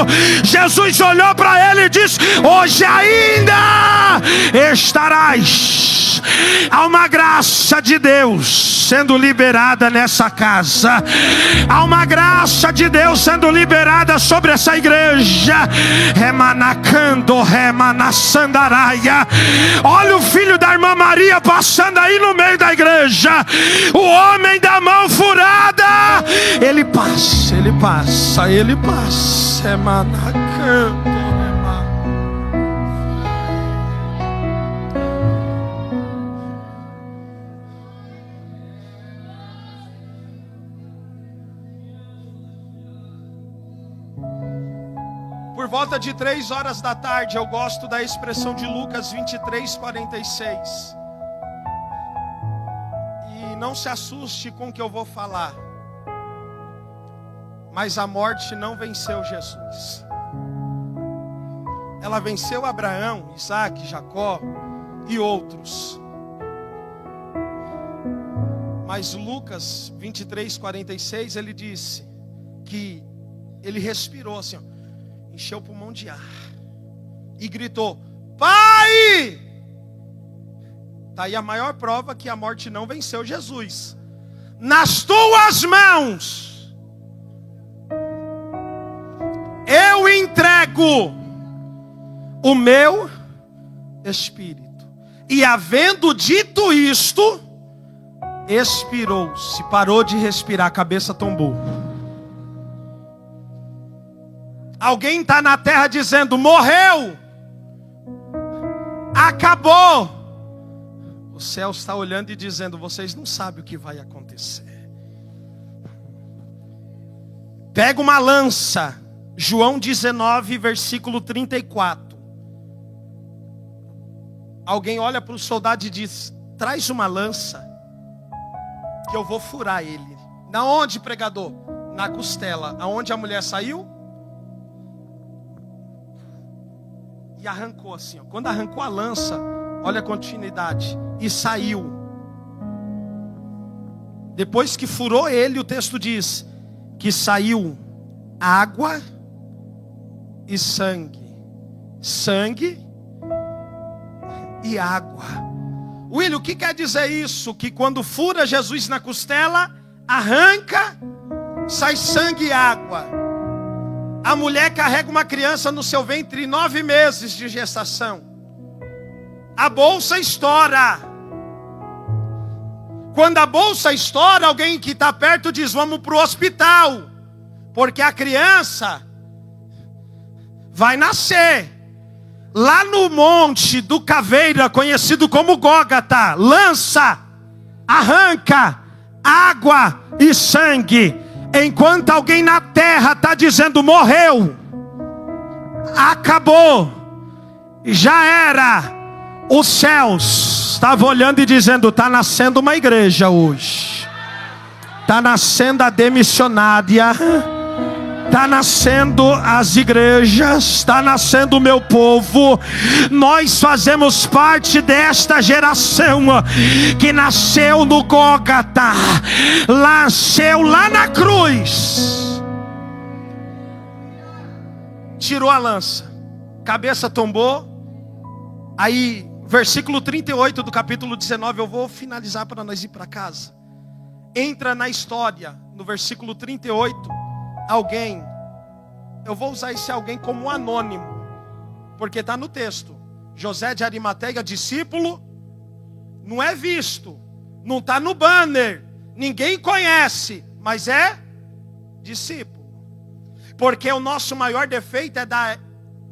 Jesus olhou para ele e disse: hoje ainda estarás. Há uma graça de Deus sendo liberada nessa casa. Há uma graça de Deus sendo liberada sobre essa igreja. Remanacando, remanasandaraia. Olha o filho da irmã Maria passando aí no meio da igreja. O homem da mão furada. Ele passa, ele passa, ele passa. Remanacando. Por volta de 3 horas da tarde, eu gosto da expressão de Lucas 23:46. E não se assuste com o que eu vou falar, mas a morte não venceu Jesus. Ela venceu Abraão, Isaac, Jacó e outros. Mas Lucas 23:46, ele disse que ele respirou assim, ó, encheu o pulmão de ar e gritou: Pai! Está aí a maior prova que a morte não venceu Jesus. Nas tuas mãos eu entrego o meu espírito. E havendo dito isto, expirou-se, parou de respirar, a cabeça tombou. Alguém está na terra dizendo: morreu, acabou. O céu está olhando e dizendo: vocês não sabem o que vai acontecer. Pega uma lança, João 19, versículo 34. Alguém olha para o soldado e diz: traz uma lança, que eu vou furar ele. Na onde, pregador? Na costela. Aonde a mulher saiu? E arrancou assim, ó. Quando arrancou a lança, olha a continuidade, e saiu. Depois que furou ele, o texto diz que saiu água e sangue. Sangue e água. William, o que quer dizer isso? Que quando fura Jesus na costela, arranca, sai sangue e água. A mulher carrega uma criança no seu ventre 9 meses de gestação. A bolsa estoura. Quando a bolsa estoura, alguém que está perto diz: vamos para o hospital, porque a criança vai nascer. Lá no monte do Caveira, conhecido como Gólgota, lança, arranca, água e sangue. Enquanto alguém na terra está dizendo: morreu, acabou, já era. Os céus estavam olhando e dizendo: está nascendo uma igreja hoje. Está nascendo a demissionária. Está nascendo as igrejas, está nascendo o meu povo. Nós fazemos parte desta geração que nasceu no Gólgota, nasceu lá na cruz. Tirou a lança, cabeça tombou. Aí, versículo 38 do capítulo 19, eu vou finalizar para nós ir para casa. Entra na história, no versículo 38. Alguém, eu vou usar esse alguém como anônimo, porque está no texto. José de Arimateia, discípulo, não é visto, não está no banner, ninguém conhece, mas é discípulo. Porque o nosso maior defeito é dar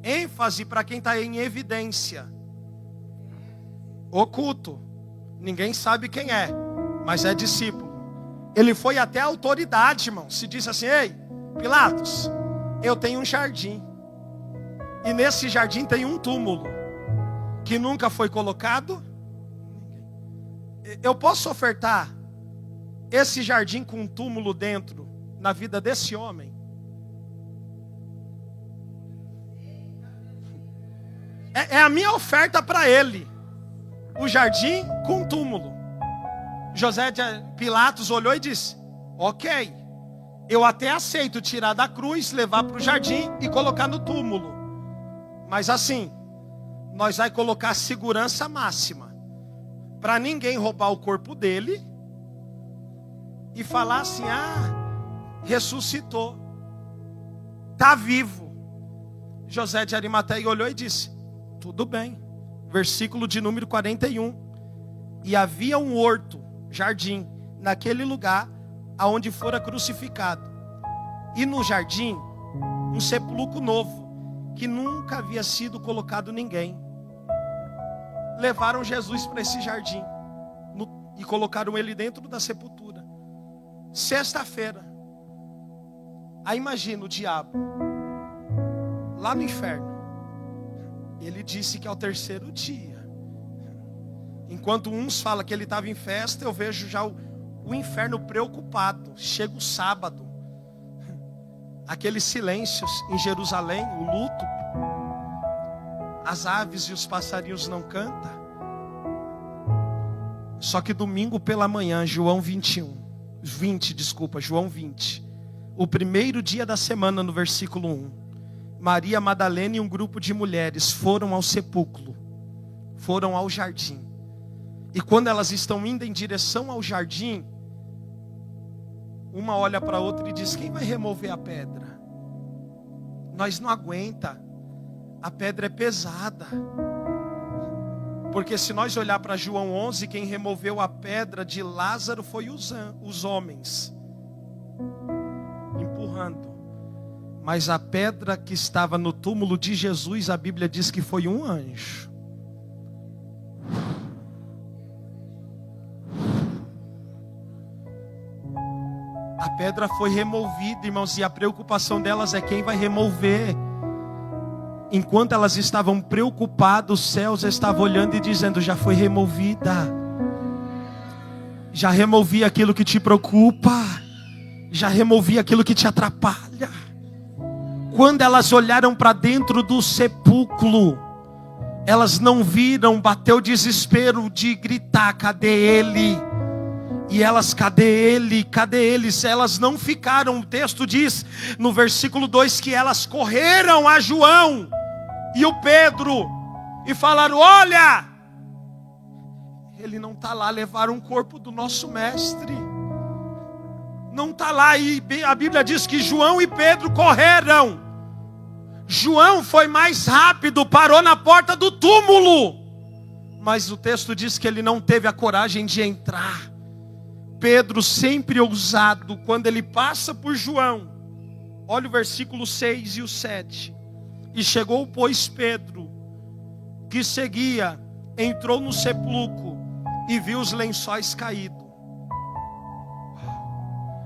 ênfase para quem está em evidência. Oculto. Ninguém sabe quem é, mas é discípulo. Ele foi até a autoridade, irmão. Se disse assim: ei, Pilatos, eu tenho um jardim. E nesse jardim tem um túmulo que nunca foi colocado. Eu posso ofertar esse jardim com um túmulo dentro na vida desse homem? É a minha oferta para ele. O jardim com um túmulo. José de Pilatos olhou e disse: ok, eu até aceito tirar da cruz, levar para o jardim e colocar no túmulo. Mas assim, nós vai colocar segurança máxima para ninguém roubar o corpo dele e falar assim: ah, ressuscitou, está vivo. José de Arimateia olhou e disse: tudo bem. Versículo de número 41. E havia um horto, jardim, naquele lugar aonde fora crucificado. E no jardim, um sepulcro novo, que nunca havia sido colocado ninguém. Levaram Jesus para esse jardim e colocaram ele dentro da sepultura. Sexta-feira. Aí imagina o diabo lá no inferno. Ele disse que é o terceiro dia. Enquanto uns falam que ele estava em festa, eu vejo já o inferno preocupado. Chega o sábado, aqueles silêncios em Jerusalém, o luto. As aves e os passarinhos não cantam. Só que domingo pela manhã, João 20, o primeiro dia da semana, no versículo 1. Maria Madalena e um grupo de mulheres foram ao sepulcro, foram ao jardim. E quando elas estão indo em direção ao jardim, uma olha para a outra e diz: quem vai remover a pedra? Nós não aguenta, a pedra é pesada. Porque se nós olhar para João 11, quem removeu a pedra de Lázaro foi os homens, empurrando. Mas a pedra que estava no túmulo de Jesus, a Bíblia diz que foi um anjo. A pedra foi removida, irmãos, e a preocupação delas é quem vai remover. Enquanto elas estavam preocupadas, os céus estavam olhando e dizendo: já foi removida. Já removi aquilo que te preocupa. Já removi aquilo que te atrapalha. Quando elas olharam para dentro do sepulcro, elas não viram, bateu o desespero de gritar: cadê ele? E elas: cadê ele? Cadê eles? Elas não ficaram. O texto diz no versículo 2 que elas correram a João e o Pedro e falaram: olha, ele não está lá. Levaram o corpo do nosso mestre, não está lá. E a Bíblia diz que João e Pedro correram. João foi mais rápido, parou na porta do túmulo, mas o texto diz que ele não teve a coragem de entrar. Pedro, sempre ousado, quando ele passa por João, olha o versículo 6 e o 7. E chegou, pois, Pedro, que seguia, entrou no sepulcro e viu os lençóis caídos.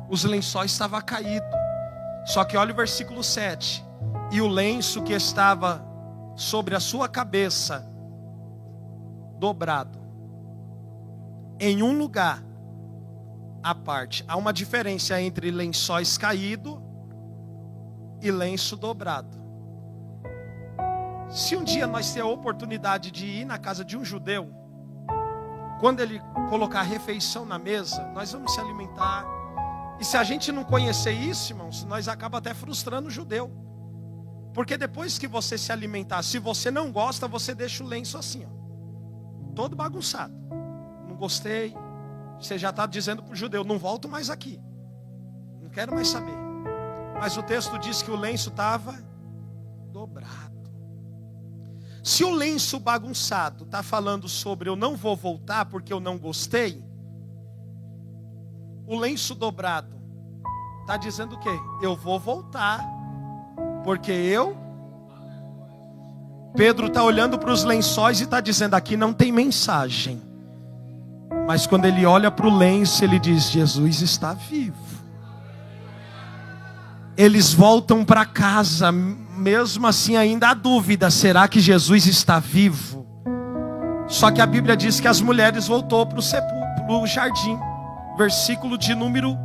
Os lençóis estavam caídos. Só que olha o versículo 7. E o lenço que estava sobre a sua cabeça, dobrado, em um lugar à parte. Há uma diferença entre lençóis caídos e lenço dobrado. Se um dia nós ter a oportunidade de ir na casa de um judeu, quando ele colocar a refeição na mesa, nós vamos se alimentar. E se a gente não conhecer isso, irmãos, nós acaba até frustrando o judeu. Porque depois que você se alimentar, se você não gosta, você deixa o lenço assim, ó, todo bagunçado. Não gostei. Você já está dizendo para o judeu: não volto mais aqui, não quero mais saber. Mas o texto diz que o lenço estava dobrado. Se o lenço bagunçado está falando sobre eu não vou voltar porque eu não gostei, o lenço dobrado está dizendo o quê? Eu vou voltar porque eu... Pedro está olhando para os lençóis e está dizendo: aqui não tem mensagem. Mas quando ele olha para o lenço, ele diz: Jesus está vivo. Eles voltam para casa, mesmo assim ainda há dúvida: será que Jesus está vivo? Só que a Bíblia diz que as mulheres voltou para o sepulcro, o jardim. Versículo de número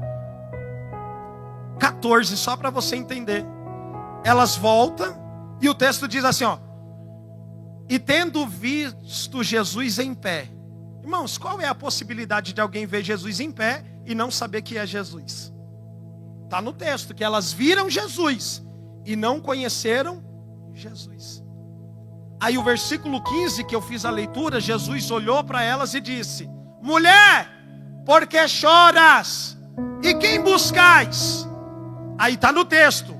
14, só para você entender. Elas voltam e o texto diz assim, ó: e tendo visto Jesus em pé. Irmãos, qual é a possibilidade de alguém ver Jesus em pé e não saber que é Jesus? Está no texto que elas viram Jesus e não conheceram Jesus. Aí o versículo 15 que eu fiz a leitura, Jesus olhou para elas e disse: mulher, por que choras? E quem buscais? Aí está no texto,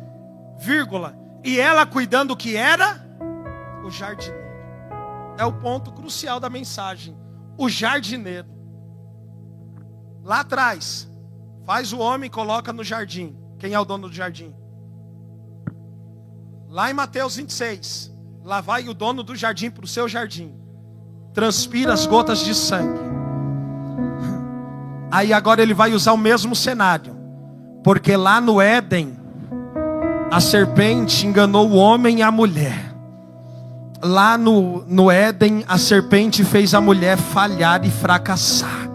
vírgula, e ela cuidando que era o jardineiro. É o ponto crucial da mensagem. O jardineiro. Lá atrás, faz o homem e coloca no jardim. Quem é o dono do jardim? Lá em Mateus 26, lá vai o dono do jardim para o seu jardim. Transpira as gotas de sangue. Aí agora ele vai usar o mesmo cenário. Porque lá no Éden, a serpente enganou o homem e a mulher. Lá no Éden, a serpente fez a mulher falhar e fracassar.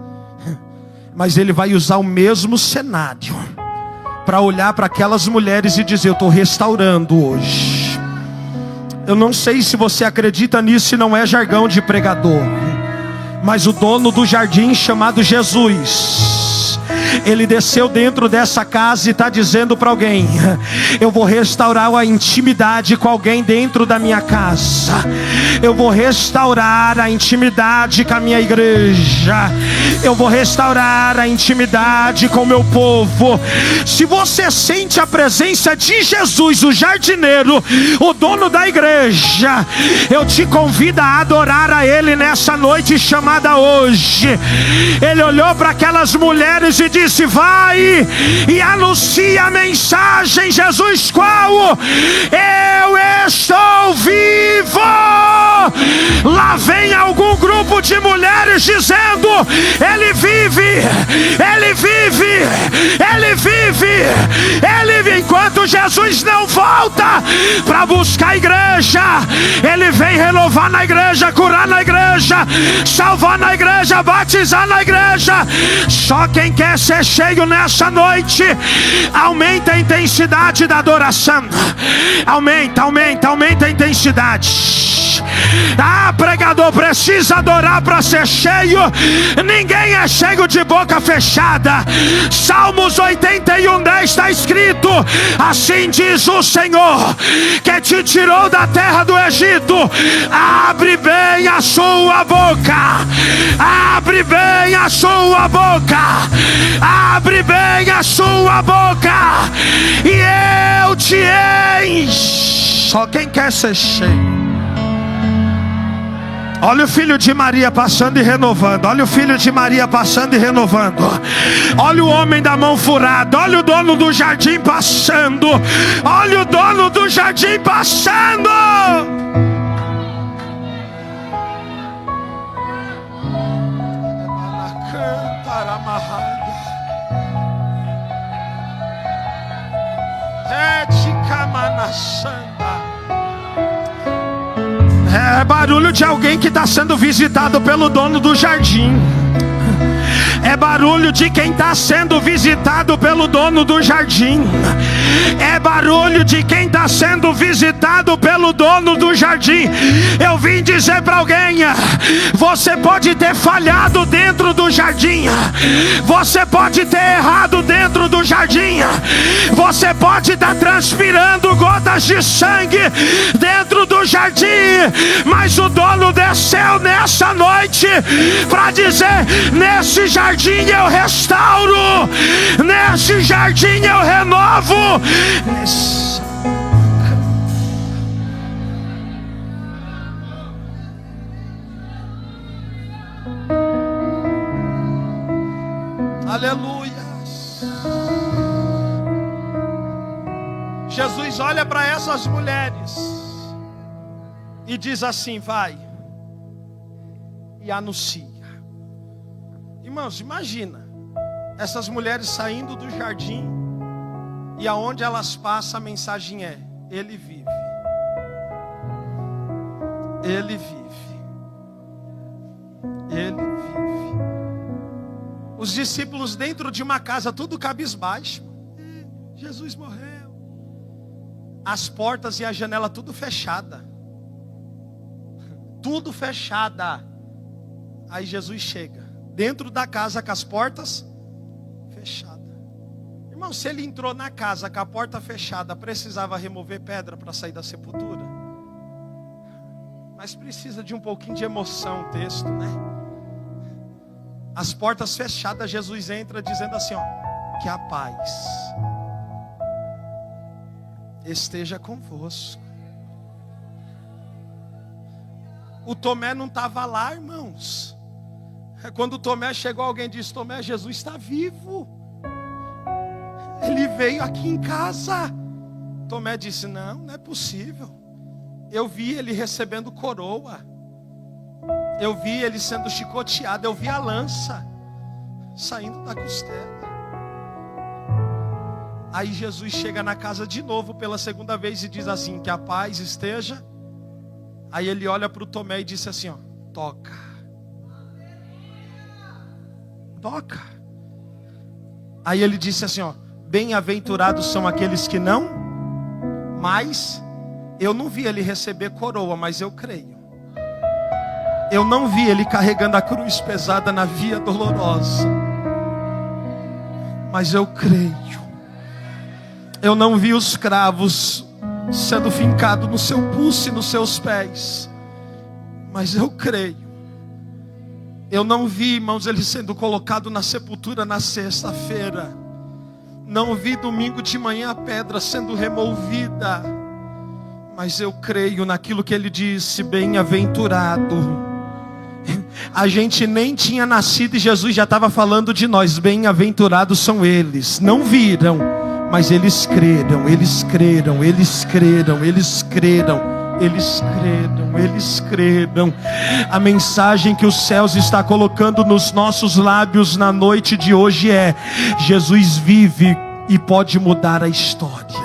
Mas ele vai usar o mesmo cenário para olhar para aquelas mulheres e dizer: eu estou restaurando hoje. Eu não sei se você acredita nisso, se não é jargão de pregador, mas o dono do jardim, chamado Jesus, ele desceu dentro dessa casa e está dizendo para alguém: eu vou restaurar a intimidade com alguém dentro da minha casa. Eu vou restaurar a intimidade com a minha igreja. Eu vou restaurar a intimidade com o meu povo. Se você sente a presença de Jesus, o jardineiro, o dono da igreja, eu te convido a adorar a Ele nessa noite chamada hoje. Ele olhou para aquelas mulheres e disse: vai e anuncia a mensagem. Jesus, qual? Eu estou vivo. Lá vem algum grupo de mulheres dizendo: Ele vive, Ele vive, Ele vive, Ele vive. Enquanto Jesus não volta para buscar a igreja, Ele vem renovar na igreja, curar na igreja, salvar na igreja, batizar na igreja. Só quem quer ser cheio nessa noite, aumenta a intensidade da adoração. Aumenta a intensidade. Ah, pregador, precisa adorar para ser cheio. Ninguém é cheio de boca fechada. Salmos 81:10 está escrito: assim diz o Senhor, que te tirou da terra do Egito. Abre bem a sua boca. Abre bem a sua boca. Abre bem a sua boca, e eu te encho. Só quem quer ser cheio. Olha o filho de Maria passando e renovando. Olha o filho de Maria passando e renovando. Olha o homem da mão furada. Olha o dono do jardim passando. Olha o dono do jardim passando. É barulho de alguém que está sendo visitado pelo dono do jardim. É barulho de quem está sendo visitado pelo dono do jardim. É barulho de quem está sendo visitado pelo dono do jardim. Eu vim dizer para alguém: você pode ter falhado dentro do jardim. Você pode ter errado dentro do jardim. Você pode estar transpirando gotas de sangue dentro do jardim. Mas o dono desceu nessa noite para dizer: nesse jardim eu restauro, nesse jardim eu renovo. Aleluia. Jesus olha para essas mulheres e diz assim: vai e anuncia. Irmãos, imagina essas mulheres saindo do jardim, e aonde elas passam a mensagem é: Ele vive. Ele vive. Ele vive. Os discípulos dentro de uma casa, tudo cabisbaixo. Jesus morreu. As portas e a janela tudo fechada. Tudo fechada. Aí Jesus chega dentro da casa com as portas fechadas. Irmão, se ele entrou na casa com a porta fechada, precisava remover pedra para sair da sepultura? Mas precisa de um pouquinho de emoção o texto, né? As portas fechadas, Jesus entra dizendo assim, ó: que a paz esteja convosco. O Tomé não estava lá, irmãos. Quando o Tomé chegou, alguém disse: Tomé, Jesus está vivo. Ele veio aqui em casa. Tomé disse: não é possível. Eu vi ele recebendo coroa. Eu vi ele sendo chicoteado. Eu vi a lança saindo da costela. Aí Jesus chega na casa de novo pela segunda vez e diz assim: que a paz esteja. Aí ele olha para o Tomé e disse assim, ó: toca. Toca. Aí ele disse assim, ó: bem-aventurados são aqueles que não, mas eu não vi ele receber coroa, mas eu creio. Eu não vi ele carregando a cruz pesada na via dolorosa, mas eu creio. Eu não vi os cravos sendo fincado no seu pulso e nos seus pés, mas eu creio. Eu não vi, irmãos, ele sendo colocado na sepultura na sexta-feira. Não vi domingo de manhã a pedra sendo removida, mas eu creio naquilo que ele disse: bem-aventurado. A gente nem tinha nascido e Jesus já estava falando de nós: bem-aventurados são eles. Não viram, mas eles creram, eles creram, eles creram, eles creram, eles creram, eles creram. A mensagem que os céus está colocando nos nossos lábios na noite de hoje é: Jesus vive e pode mudar a história.